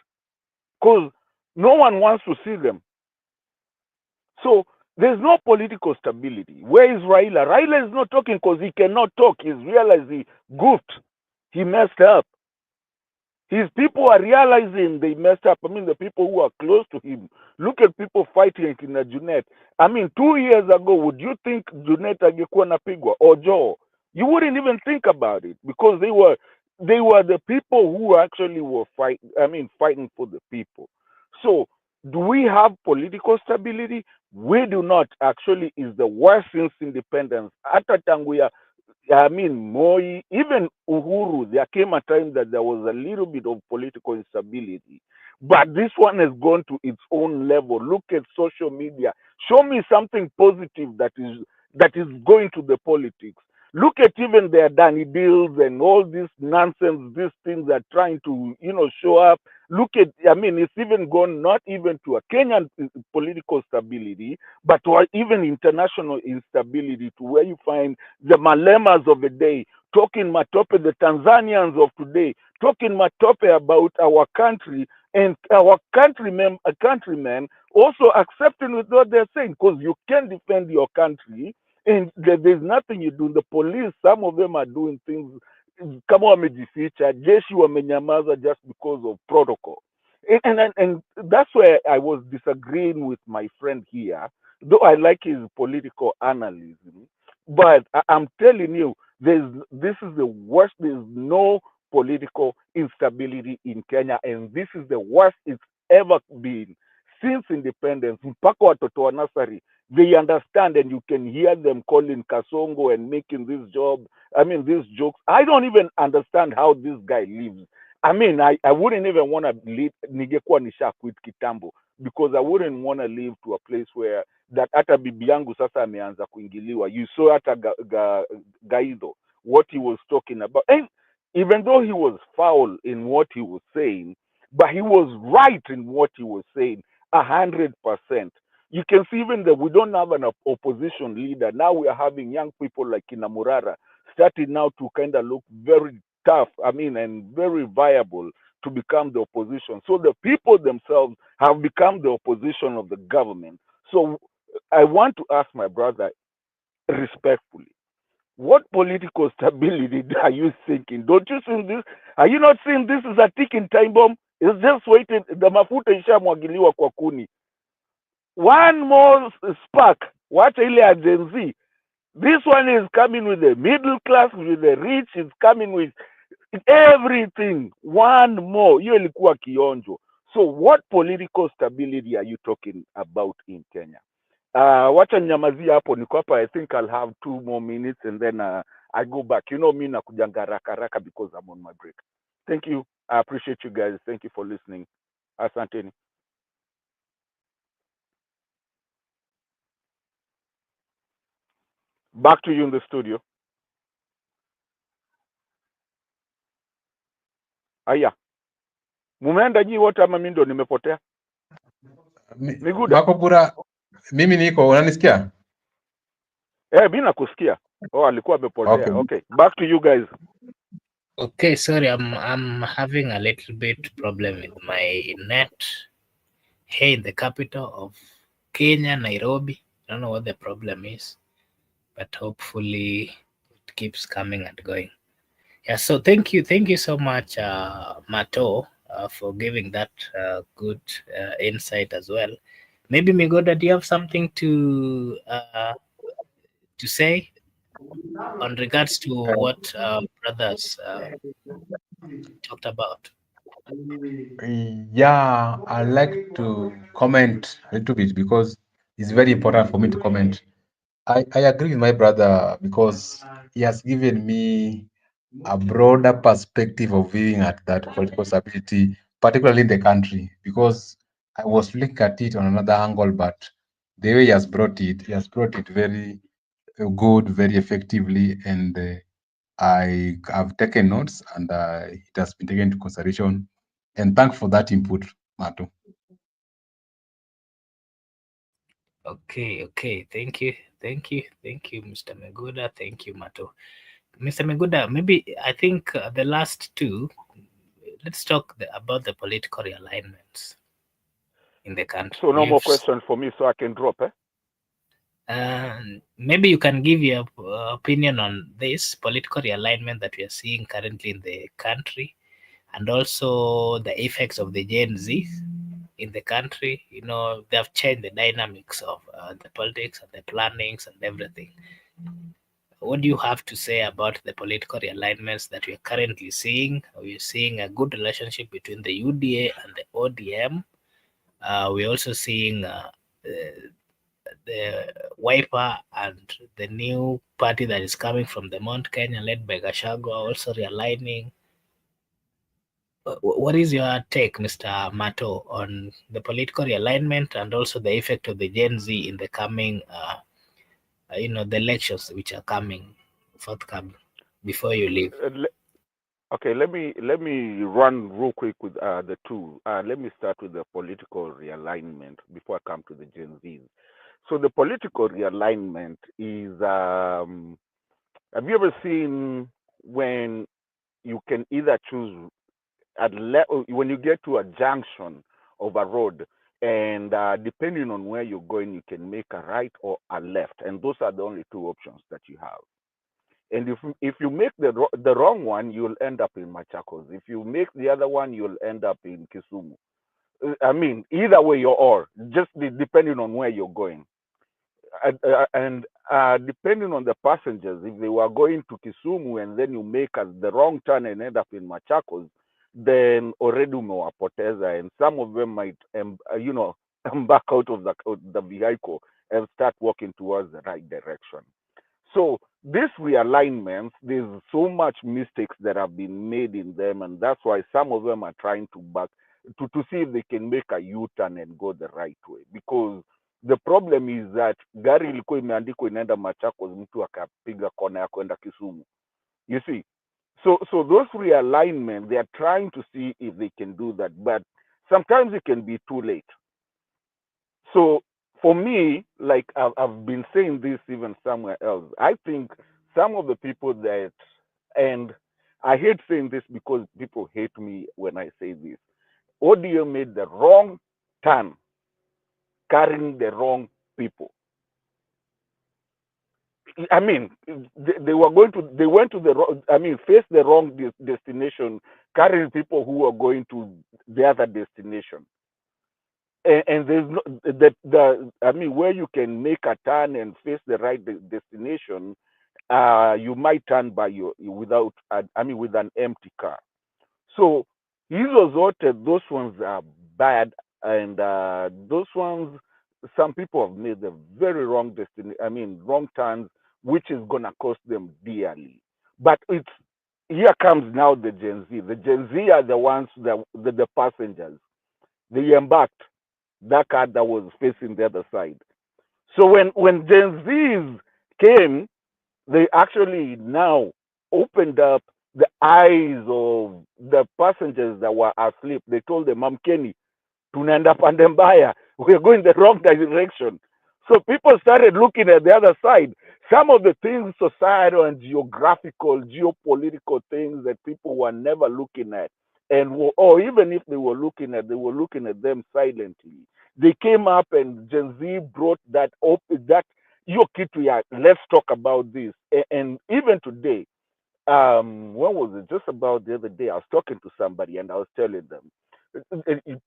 because no one wants to see them. So there's no political stability. Where is Raila? Raila is not talking because he cannot talk. He's realized he goofed. He messed up. His people are realizing they messed up. I mean, the people who are close to him. Look at people fighting in Junet. I mean, 2 years ago, would you think Junet angekuwa napigwa or Joe? You wouldn't even think about it because they were the people who actually were fighting for the people. So, do we have political stability? We do not. Actually, is the worst since independence. Hata tangu Moi, even Uhuru, there came a time that there was a little bit of political instability. But this one has gone to its own level. Look at social media. Show me something positive that is going to the politics. Look at even their Danny deals and all this nonsense, these things are trying to, show up. Look at, it's even gone not even to a Kenyan political stability, but to even international instability, to where you find the Malemas of the day talking matope, the Tanzanians of today talking matope about our country, and our countrymen also accepting with what they're saying, because you can defend your country and there's nothing you do. The police, some of them are doing things kama wamejificha, jeshi wamenyamaza just because of protocol. And that's where I was disagreeing with my friend here, though I like his political analysis. But I'm telling you, this is the worst. There's no political instability in Kenya, and this is the worst it's ever been since independence. Mpaka watoto wa nasari, they understand, and you can hear them calling Kasongo and making these jokes. I don't even understand how this guy lives. I wouldn't even want to live, ningekuwa nisha quit kitambo, because I wouldn't want to live to a place where that hata bibi yangu sasa ameanza kuingiliwa. You saw hata Gaido, what he was talking about. And even though he was foul in what he was saying, but he was right in what he was saying, 100%. You can see even that we don't have an opposition leader. Now we are having young people like Kinamurara starting now to kind of look very tough, and very viable to become the opposition. So the people themselves have become the opposition of the government. So I want to ask my brother respectfully, what political stability are you thinking? Don't you think this? Are you not seeing this is a ticking time bomb? It's just waiting. The mafuta ishamwagiliwa kwa kuni. One more spark. Wacha ile ya Gen Z. This one is coming with the middle class, with the rich. It's coming with everything. One more. Hiyo ilikuwa kionjo. So what political stability are you talking about in Kenya? Wacha nyamazia hapo, niko hapa. I think I'll have 2 more minutes and then I go back. You know me nakujanga haraka because I'm on my break. Thank you. I appreciate you guys. Thank you for listening. Asanteni. Back to you in the studio. Aya, mumeenda nyi wote ama mimi ndo nimepotea? Miguda. Makobura, mimi niko, unanisikia? Mimi nakusikia. Oh, alikuwa amepotea. Okay, back to you guys. Okay, sorry, I'm having a little bit problem with my net here in the capital of Kenya, Nairobi. I don't know what the problem is, but hopefully it keeps coming and going. Yeah, so thank you so much, Mato, for giving that good insight as well. Maybe Migoda, do you have something to say on regards to what brothers talked about? Yeah, I'd like to comment a little bit because it's very important for me to comment. I agree with my brother because he has given me a broader perspective of viewing at that political stability, particularly in the country, because I was looking at it on another angle, but the way he has brought it very good, very effectively, and I have taken notes and it has been taken into consideration. And thank for that input, Mato. Okay. Thank you, Mr. Miguda. Thank you, Mato. Mr. Miguda, maybe I think the last two. Let's talk about the political realignments in the country. So no more questions for me, so I can drop, eh? Maybe you can give your opinion on this political realignment that we are seeing currently in the country, and also the effects of the Gen Z in the country. You know, they have changed the dynamics of the politics and the plannings and everything. What do you have to say about the political realignments that we are currently seeing? We're seeing a good relationship between the UDA and the ODM. We're also seeing the Wiper and the new party that is coming from the Mount Kenya, led by Gachagua, also realigning. What is your take, Mr. Mato, on the political realignment and also the effect of the Gen Z in the coming, the elections which are forthcoming? Before you leave. Okay, let me run real quick with the two. Let me start with the political realignment before I come to the Gen Zs. So the political realignment is, have you ever seen when you can either choose when you get to a junction of a road, and depending on where you're going, you can make a right or a left, and those are the only two options that you have. And if you make the wrong one, you'll end up in Machakos. If you make the other one, you'll end up in Kisumu. I mean, either way you are, just depending on where you're going. And depending on the passengers, if they were going to Kisumu and then you make the wrong turn and end up in Machakos, then already umewapoteza, and some of them might, back out of the vehicle and start walking towards the right direction. So these realignments, there's so much mistakes that have been made in them, and that's why some of them are trying to see if they can make a U-turn and go the right way. Because the problem is that gari ilikuwa imeandikwa inaenda Machakos, mtu akapiga kona ya kwenda Kisumu. You see, so those realignment, they are trying to see if they can do that, but sometimes it can be too late. So for me, like I've been saying this even somewhere else, I think some of the people that, and I hate saying this because people hate me when I say this, ODO made the wrong turn, carrying the wrong people. I mean, they went to faced the wrong destination, carrying people who are going to the other destination. And there's no where you can make a turn and face the right destination, you might turn by with an empty car. So those ones are bad, and those ones, some people have made the very wrong wrong turns, which is gonna cost them dearly. But here comes now the Gen Z. The Gen Z are the ones the passengers. They embarked that car that was facing the other side. So when Gen Zs came, they actually now opened up the eyes of the passengers that were asleep. They told them, Mamkeni, tunaenda pande mbaya. We're going the wrong direction. So people started looking at the other side. Some of the things, societal and geographical, geopolitical things that people were never looking at, or even if they were looking at them silently. They came up, and Gen Z brought that up. Let's talk about this. And even today, when was it? Just about the other day, I was talking to somebody and I was telling them,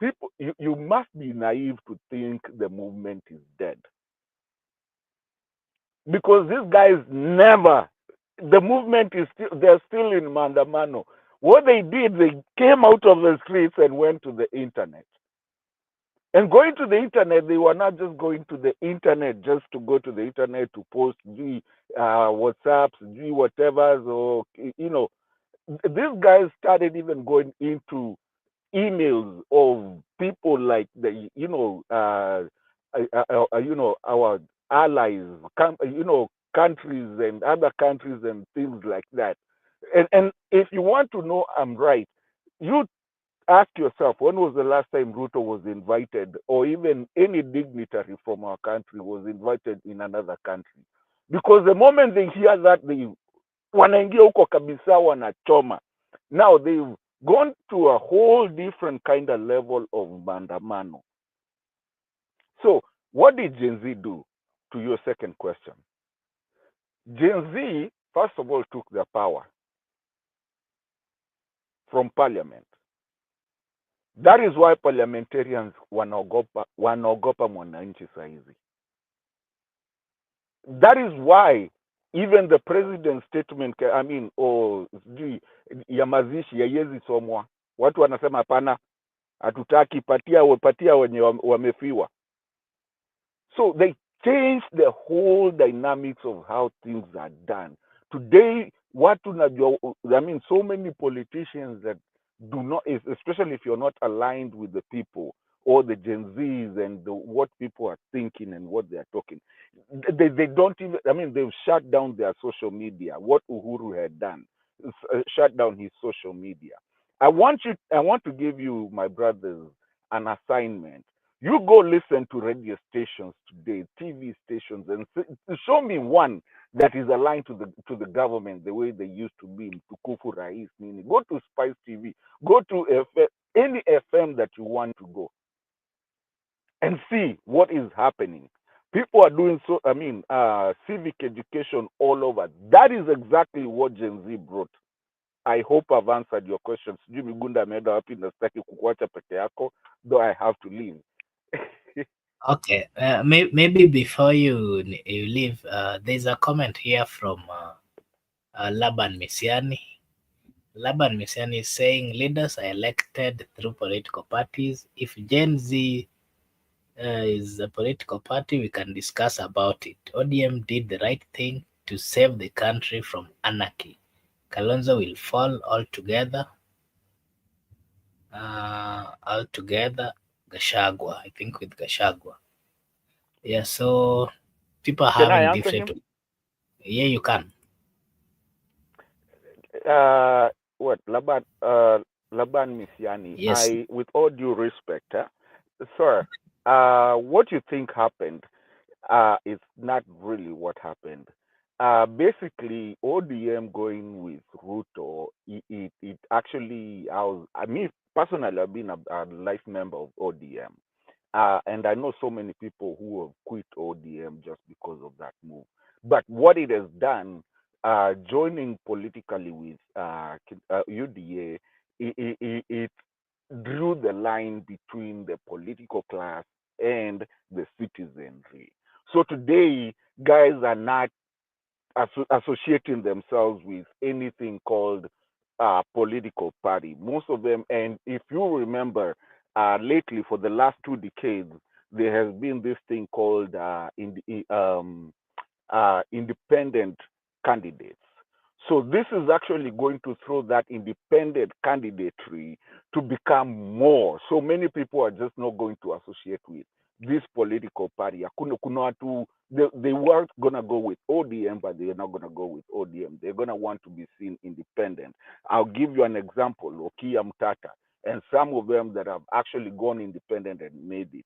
people, you must be naive to think the movement is dead, because these guys the movement is they're still in Mandamano. What they did, they came out of the streets and went to the internet. And going to the internet, they were not just going to the internet just to go to the internet to post WhatsApps, whatever. So, these guys started even going into emails of people like our allies, countries and other countries and things like that. And if you want to know I'm right, you ask yourself, when was the last time Ruto was invited, or even any dignitary from our country was invited in another country? Because the moment they hear that, they wanaingia huko kabisa, wanachoma. Now they've gone to a whole different kind of level of maandamano. So what did Gen Z do? To your second question, Gen Z first of all took their power from parliament. That is why parliamentarians wanaogopa mwananchi saizi. That is why even the president's statement, I mean, sijui ya mazishi yaiwezi somwa. Watu wanasema hapana, hatutaki, patia wenye wamefiwa. So they changed the whole dynamics of how things are done. Today, I mean, so many politicians that do not, especially if you're not aligned with the people or the Gen Zs and what people are thinking and what they are talking, they don't even, I mean, they've shut down their social media. What Uhuru had done, shut down his social media. I want to give you, my brothers, an assignment. You go listen to radio stations today, TV stations, and show me one that is aligned to the government the way they used to be. Tukufu Rais Nini. Go to Spice TV. Go to any FM that you want to go, and see what is happening. People are doing so. I mean, civic education all over. That is exactly what Gen Z brought. I hope I've answered your questions. Sijui Migunda ameenda wapi, na sitaki kukuacha peke yako, though I have to leave. Okay, maybe before you leave, there's a comment here from Laban Misiani. Laban Misiani is saying leaders are elected through political parties. If Gen Z is a political party, we can discuss about it. ODM did the right thing to save the country from anarchy. Kalonzo will fall altogether. Gachagua, I think with Gachagua. Yeah, so people are Can I having answer different. him? Yeah, you can. What Laban Misiani? Yes. With all due respect, sir, what you think happened is not really what happened. Basically, ODM going with Ruto, it actually, I mean, personally, I've been a life member of ODM. And I know so many people who have quit ODM just because of that move. But what it has done, joining politically with UDA, it drew the line between the political class and the citizenry. So today, guys are not associating themselves with anything called political party. Most of them, and if you remember, lately for the last 2 decades, there has been this thing called independent candidates. So this is actually going to throw that independent candidacy to become more. So many people are just not going to associate with this political party. They weren't going to go with ODM, but they're not going to go with ODM. They're going to want to be seen independent. I'll give you an example, Okia Mtata, and some of them that have actually gone independent and made it.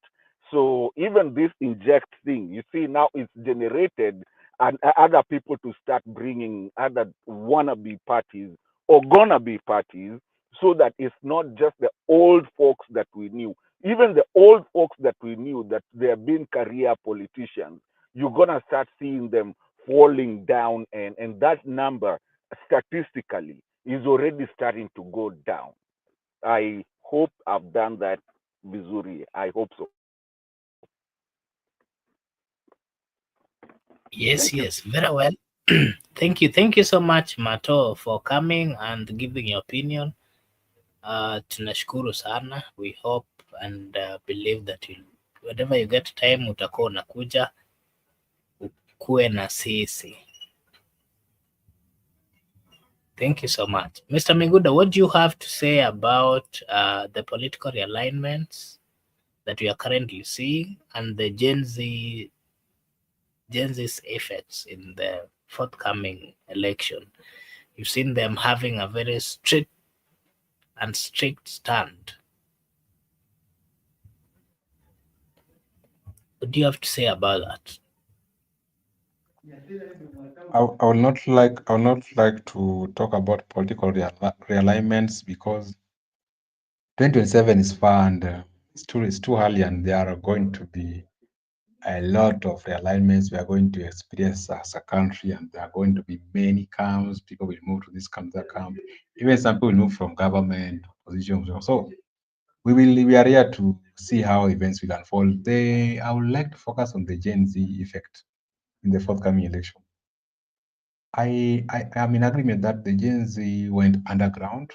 So even this inject thing, you see now it's generated and other people to start bringing other wannabe parties or gonna be parties, so that it's not just the old folks that we knew. Even the old folks that we knew that they have been career politicians, you're gonna start seeing them falling down, and that number statistically is already starting to go down. I hope I've done that, Vizuri. I hope so. Yes, Thank you. yes, very well. Thank you so much, Mato, for coming and giving your opinion. Tunashukuru sana. We hope and believe that whenever you get time utakuwa unakuja ukue na sisi. Thank you so much. Mr. Miguda, what do you have to say about the political realignments that we are currently seeing and the Gen Z's effects in the forthcoming election? You've seen them having a very strict stand. What do you have to say about that? I would not like to talk about political realignments because 2027 is far and it's too early, and there are going to be a lot of realignments we are going to experience as a country, and there are going to be many camps. People will move to this camp, that camp. Even some people will move from government, opposition. So we are here to see how events will unfold. I would like to focus on the Gen Z effect in the forthcoming election. I am in agreement that the Gen Z went underground,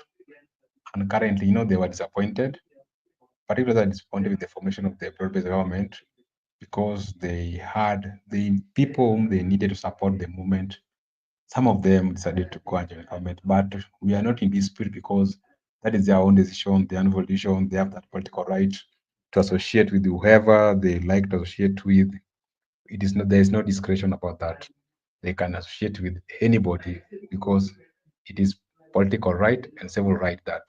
and currently, they were disappointed, particularly disappointed with the formation of the broad-based government because they had the people whom they needed to support the movement. Some of them decided to go and join government, but we are not in dispute because that is their own decision, their own volition. They have that political right to associate with whoever they like to associate with. There is no discretion about that. They can associate with anybody because it is political right and civil right that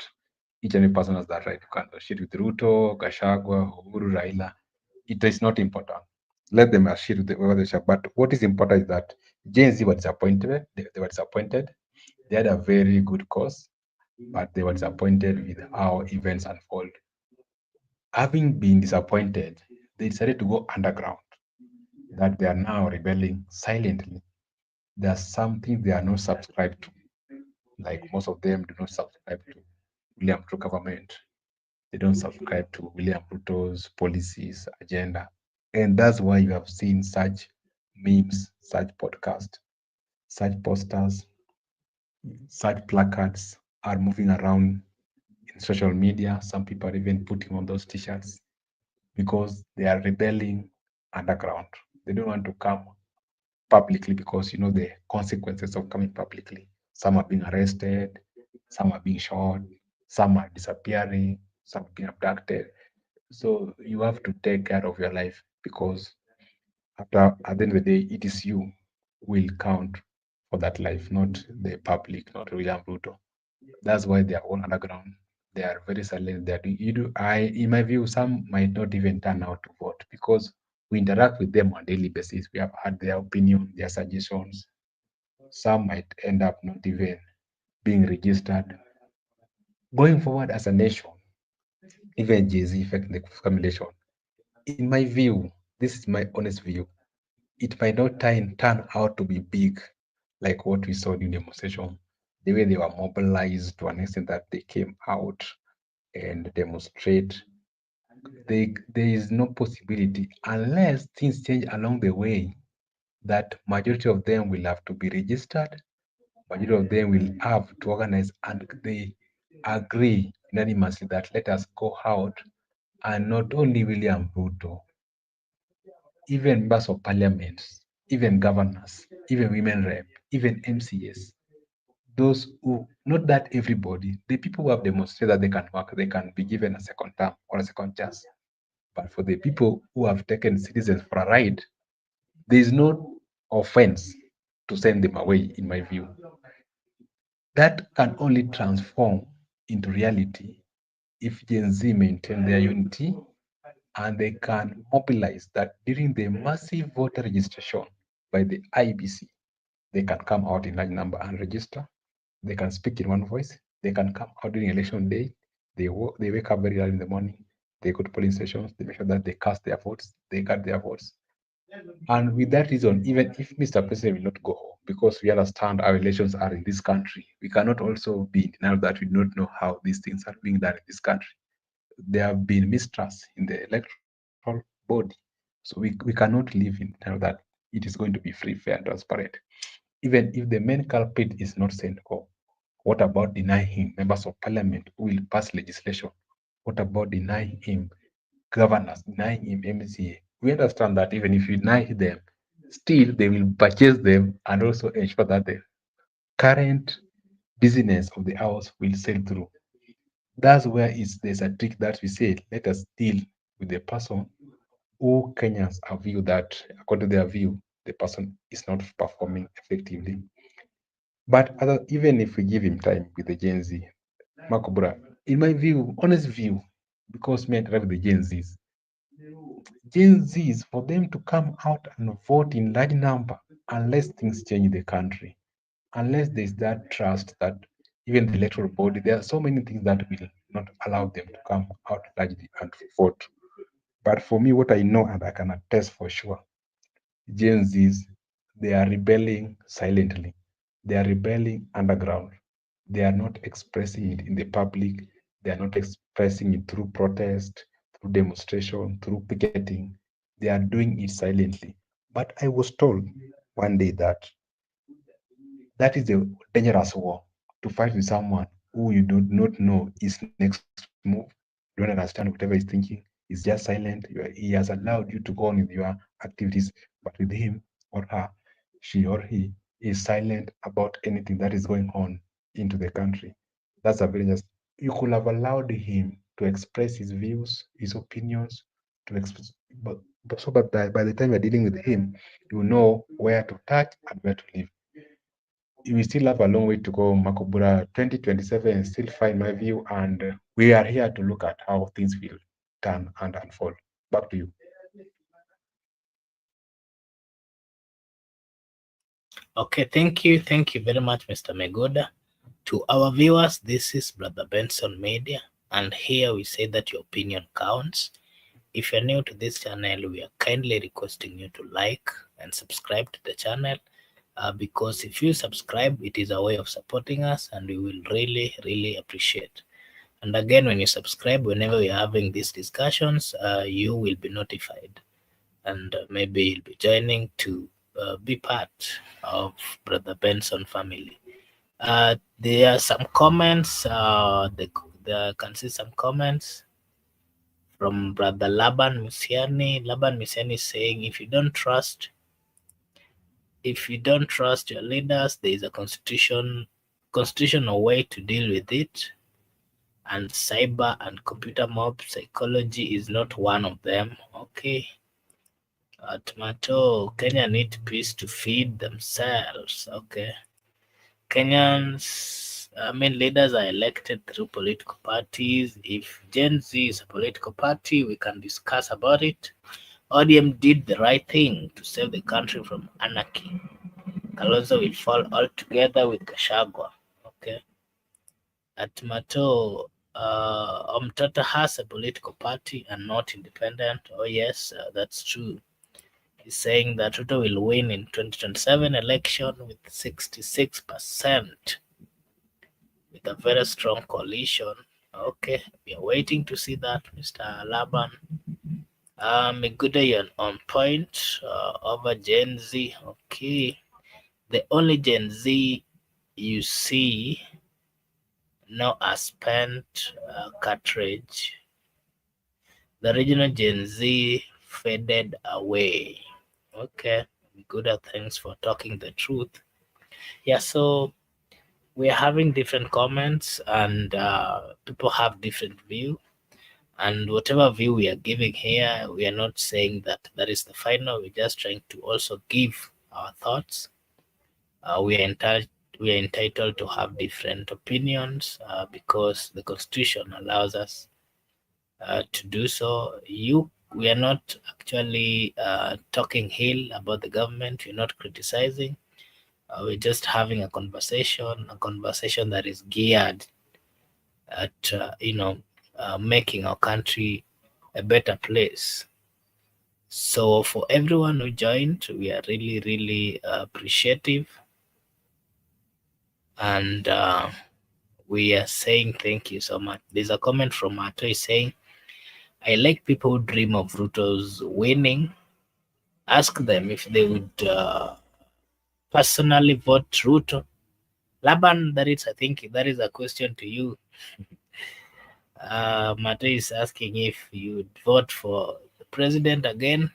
each and every person has that right. You can associate with Ruto, Gachagua, Uhuru, Raila. It is not important. Let them associate with whoever they shall. But what is important is that Gen Z were disappointed. They were disappointed. They had a very good cause, but they were disappointed with how events unfold. Having been disappointed, they decided to go underground. That they are now rebelling silently. There's something they are not subscribed to. Like most of them do not subscribe to William Ruto government. They don't subscribe to William Ruto's policies, agenda. And that's why you have seen such memes, such podcasts, such posters, such placards are moving around in social media. Some people are even putting on those t-shirts because they are rebelling underground. They don't want to come publicly because the consequences of coming publicly. Some are being arrested, some are being shot, some are disappearing, some are being abducted. So you have to take care of your life because at the end of the day, it is you who will count for that life, not the public, not William Ruto. That's why they are all underground. They are very silent. They are doing, in my view, some might not even turn out to vote because we interact with them on a daily basis. We have had their opinion, their suggestions. Some might end up not even being registered. Going forward as a nation, even Jay-Z effect in the forthcoming election, in my view, this is my honest view, it might not turn out to be big like what we saw during the demonstration, the way they were mobilized to an extent that they came out and demonstrate. There is no possibility unless things change along the way that majority of them will have to be registered, majority of them will have to organize, and they agree unanimously that let us go out, and not only William Ruto, even members of parliament, even governors, even women rep, even MCS, those who, not that everybody, the people who have demonstrated that they can work, they can be given a second term or a second chance. But for the people who have taken citizens for a ride, there is no offense to send them away, in my view. That can only transform into reality if Gen Z maintain their unity and they can mobilize that during the massive voter registration by the IBC, they can come out in large number and register. They can speak in one voice. They can come out during election day. They wake up very early in the morning. They go to polling stations. They make sure that they cast their votes. They cast their votes. And with that reason, even if Mr. President will not go home, because we understand our elections are in this country, we cannot also be in denial that we do not know how these things are being done in this country. There have been mistrust in the electoral body. So we cannot live in denial that it is going to be free, fair, and transparent. Even if the main culprit is not sent home, what about denying him members of parliament who will pass legislation? What about denying him governors, denying him MCA? We understand that even if you deny them, still they will purchase them and also ensure that the current business of the house will sail through. That's where there's a trick that we say, let us deal with the person who Kenyans are view that, according to their view, the person is not performing effectively. But even if we give him time with the Gen Z, MCOBURA, in my view, honest view, because me I interact with the Gen Zs, for them to come out and vote in large number, unless things change in the country, unless there's that trust that even the electoral body, there are so many things that will not allow them to come out largely and vote. But for me, what I know and I can attest for sure, Gen Zs, they are rebelling silently. They are rebelling underground. They are not expressing it in the public. They are not expressing it through protest, through demonstration, through picketing. They are doing it silently. But I was told one day that that is a dangerous war, to fight with someone who you do not know his next move, don't understand whatever he's thinking, he's just silent. He has allowed you to go on with your activities, but with him or her, she or he is silent about anything that is going on into the country. That's a very just. You could have allowed him to express his views, his opinions, to express, but so by the time you're dealing with him, you know where to touch and where to leave. We still have a long way to go. MCOBURA 2027 is still far in my view, and we are here to look at how things will turn and unfold. Back to you. Okay, thank you. Thank you very much, Mr. Miguda. To our viewers, this is Brother Benson Media, and here we say that your opinion counts. If you're new to this channel, we are kindly requesting you to like and subscribe to the channel, because if you subscribe, it is a way of supporting us, and we will really, really appreciate. And again, when you subscribe, whenever we're having these discussions, you will be notified, and maybe you'll be joining to be part of Brother Benson family. There are some comments. There can see some comments from Brother Laban Musiani. Laban Musiani is saying, if you don't trust your leaders, there is a constitutional way to deal with it, and cyber and computer mob psychology is not one of them. Okay. Tomato, Kenya need peace to feed themselves. Okay. Leaders are elected through political parties. If Gen Z is a political party, we can discuss about it. ODM did the right thing to save the country from anarchy. Kalonzo will fall altogether with Gachagua. Okay. Tomato, Omtata has a political party and not independent. Oh yes, that's true. He's saying that Ruto will win in 2027 election with 66%, with a very strong coalition. Okay, we are waiting to see that, Mr. Laban. MIGUDA, you're on point over Gen Z. Okay, the only Gen Z you see now are spent cartridge. The original Gen Z faded away. Okay, MIGUDA, thanks for talking the truth. Yeah, so we are having different comments, and people have different view, and whatever view we are giving here, we are not saying that that is the final. We're just trying to also give our thoughts. We are entitled to have different opinions, because the constitution allows us to do so. We are not actually talking ill about the government. We're not criticizing. We're just having a conversation that is geared at making our country a better place. So for everyone who joined, we are really, really appreciative, and we are saying thank you so much. There's a comment from Atoy saying, I like people who dream of Ruto's winning. Ask them if they would personally vote Ruto. Laban, I think that is a question to you. Mate is asking if you would vote for the president again.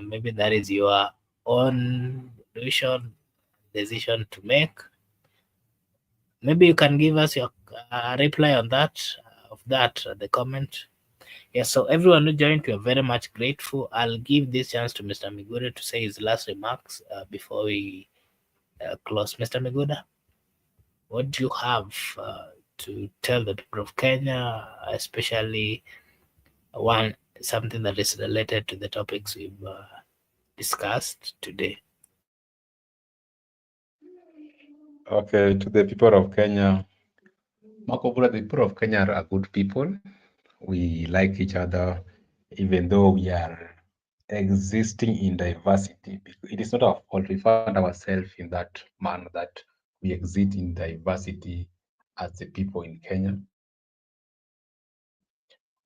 Maybe that is your own decision to make. Maybe you can give us your reply on that, the comment. Yeah, so everyone who joined, we are very much grateful. I'll give this chance to Mr. Migure to say his last remarks before we close. Mr. Miguda, what do you have to tell the people of Kenya, especially one something that is related to the topics we've discussed today? Okay, to the people of Kenya, MCOBURA, the people of Kenya are good people. We like each other, even though we are existing in diversity. It is not our fault. We found ourselves in that manner that we exist in diversity as the people in Kenya.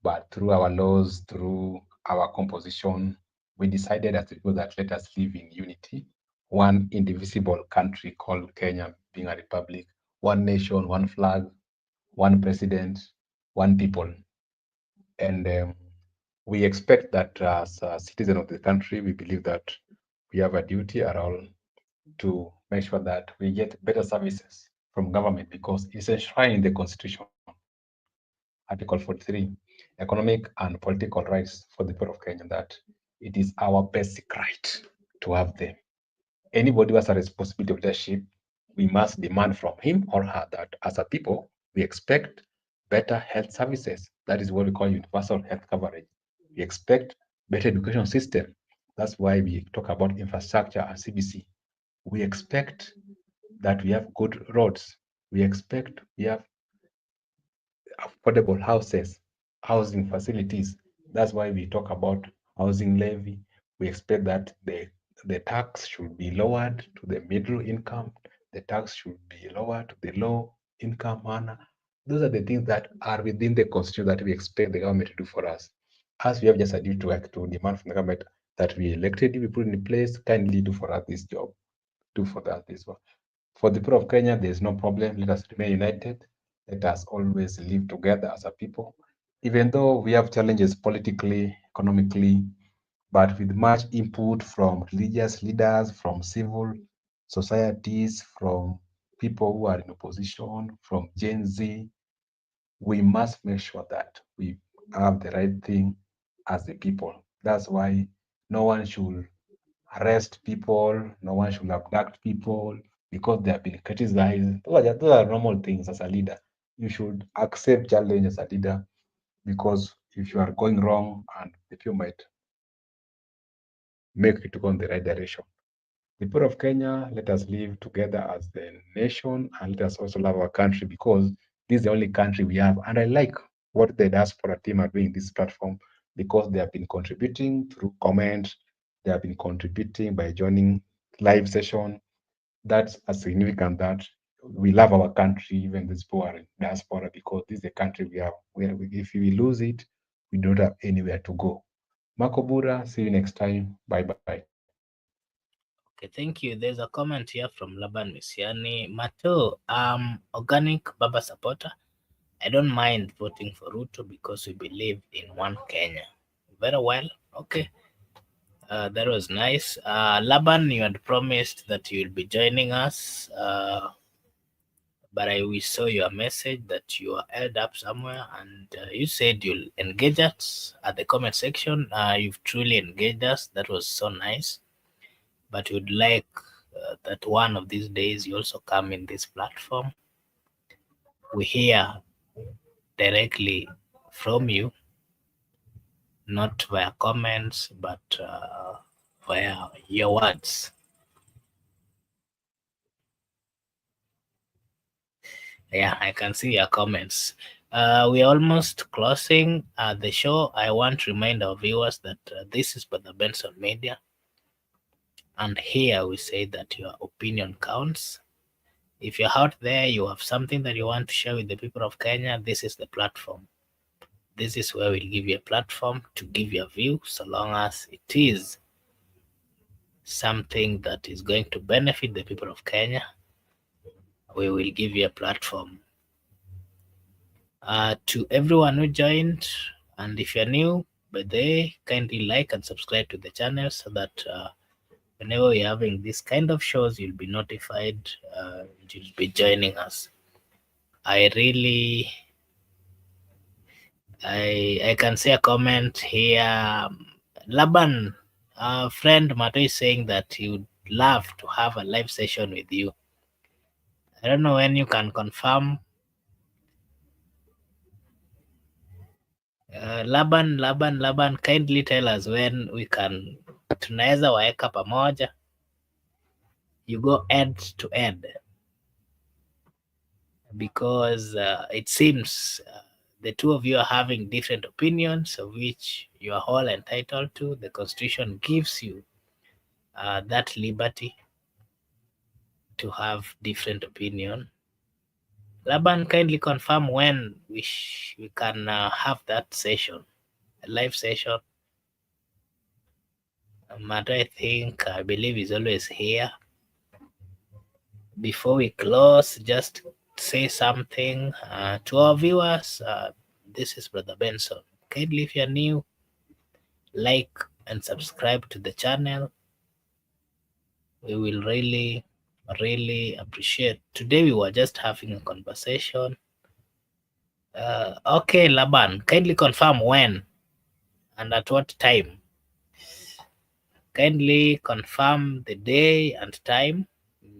But through our laws, through our composition, we decided as the people that let us live in unity, one indivisible country called Kenya, being a republic, one nation, one flag, one president, one people. And we expect that as a citizen of the country, we believe that we have a duty at all to make sure that we get better services from government because it's enshrined in the constitution. Article 43, economic and political rights for the people of Kenya, that it is our basic right to have them. Anybody who has a responsibility of leadership, we must demand from him or her that as a people, we expect better health services. That is what we call universal health coverage. We expect better education system. That's why we talk about infrastructure and CBC. We expect that we have good roads. We expect we have affordable houses, housing facilities. That's why we talk about housing levy. We expect that the tax should be lowered to the middle income. The tax should be lowered to the low income earner. Those are the things that are within the constitution that we expect the government to do for us. As we have just a duty to act to demand from the government that we elected, we put in place, kindly do for us this job, do for us this one. For the people of Kenya, there is no problem. Let us remain united. Let us always live together as a people, even though we have challenges politically, economically, but with much input from religious leaders, from civil societies, from people who are in opposition, from Gen Z, we must make sure that we have the right thing as the people. That's why no one should arrest people, no one should abduct people because they have been criticized. Those are normal things as a leader. You should accept challenge as a leader because if you are going wrong and if you might make it to go in the right direction. The people of Kenya, let us live together as the nation and let us also love our country because this is the only country we have. And I like what the diaspora team are doing this platform because they have been contributing through comments, they have been contributing by joining live session. That's a significant that we love our country, even these people are in diaspora, because this is the country we have. If we lose it, we don't have anywhere to go. MCOBURA, see you next time. Bye bye. Okay, thank you. There's a comment here from Laban Misiani. Mato, organic Baba supporter. I don't mind voting for Ruto because we believe in one Kenya. Very well. Okay. That was nice. Laban, you had promised that you'll be joining us, but we saw your message that you are held up somewhere, and you said you'll engage us at the comment section. You've truly engaged us. That was so nice. But we'd like that one of these days you also come in this platform. We hear directly from you, not via comments, but via your words. Yeah, I can see your comments. We're almost closing the show. I want to remind our viewers that this is Brother Benson Media. And here we say that your opinion counts. If you're out there, you have something that you want to share with the people of Kenya, this is the platform. This is where we'll give you a platform to give your view, so long as it is something that is going to benefit the people of Kenya. We will give you a platform. To everyone who joined, and if you're new, but they kindly like and subscribe to the channel so that whenever we're having this kind of shows, you'll be notified. You'll be joining us. I can see a comment here. Laban, friend Mato is saying that he would love to have a live session with you. I don't know when you can confirm. Laban, kindly tell us when we can tunaweza waeka pamoja. You go end to end, because it seems the two of you are having different opinions, of which you are all entitled to. The Constitution gives you that liberty to have different opinion. Laban, kindly confirm when we can have that session, a live session. Matter, I believe is always here. Before we close, just say something to our viewers. This is Brother Benson. Kindly, if you're new, like and subscribe to the channel. We will really appreciate. Today we were just having a conversation. Okay, Laban, kindly confirm when and at what time. Kindly confirm the day and time,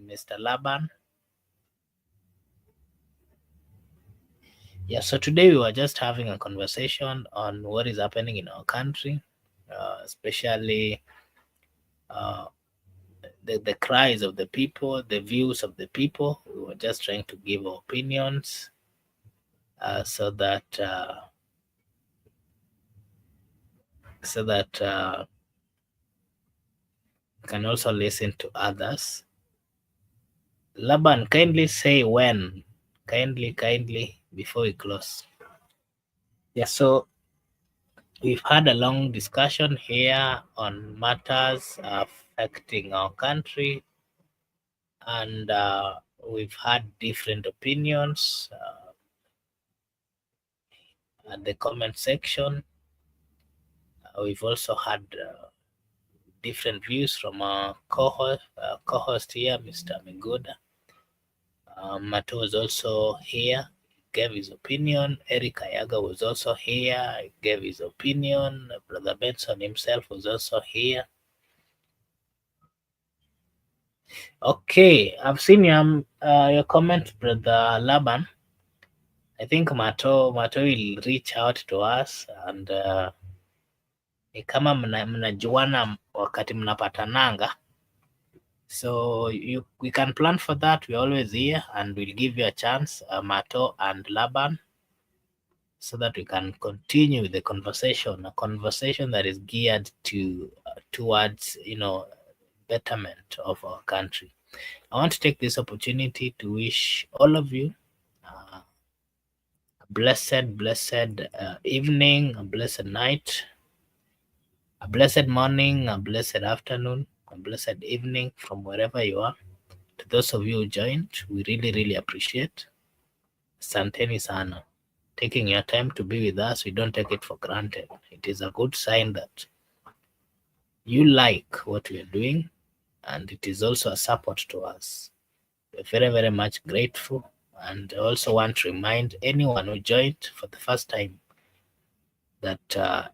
Mr. Laban. Yeah, so today we were just having a conversation on what is happening in our country, especially the cries of the people, the views of the people. We were just trying to give our opinions so that can also listen to others. Laban, kindly say when. Kindly, before we close. Yeah, so we've had a long discussion here on matters affecting our country, and we've had different opinions at the comment section. We've also had different views from our co-host here, Mr. MIGUDA. Mato was also here, gave his opinion. Eric Ayaga was also here, gave his opinion. Brother Benson himself was also here. Okay, I've seen your comment, Brother Laban. I think Mato will reach out to us, and ni kama mnajuana wakati mnapatananga. So we can plan for that. We're always here, and we'll give you a chance, Mato and Laban, so that we can continue the conversation, a conversation that is geared towards betterment of our country. I want to take this opportunity to wish all of you a blessed evening, a blessed night, a blessed morning, a blessed afternoon, a blessed evening from wherever you are. To those of you who joined, we really appreciate. Asanteni sana. Taking your time to be with us, we don't take it for granted. It is a good sign that you like what we are doing, and it is also a support to us. We're very much grateful, and I also want to remind anyone who joined for the first time that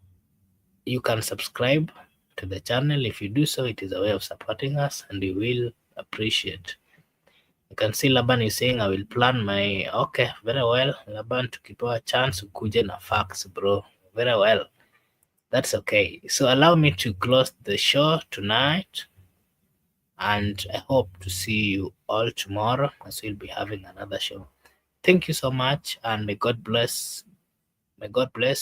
you can subscribe to the channel. If you do so, it is a way of supporting us, and we will appreciate. You can see Laban is saying, I will plan my... Okay, very well. Laban, tukipewa chance ukuje na facts, bro. Very well. That's okay. So allow me to close the show tonight, and I hope to see you all tomorrow, as we'll be having another show. Thank you so much, and may God bless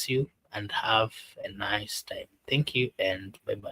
you, and have a nice time. Thank you, and bye-bye.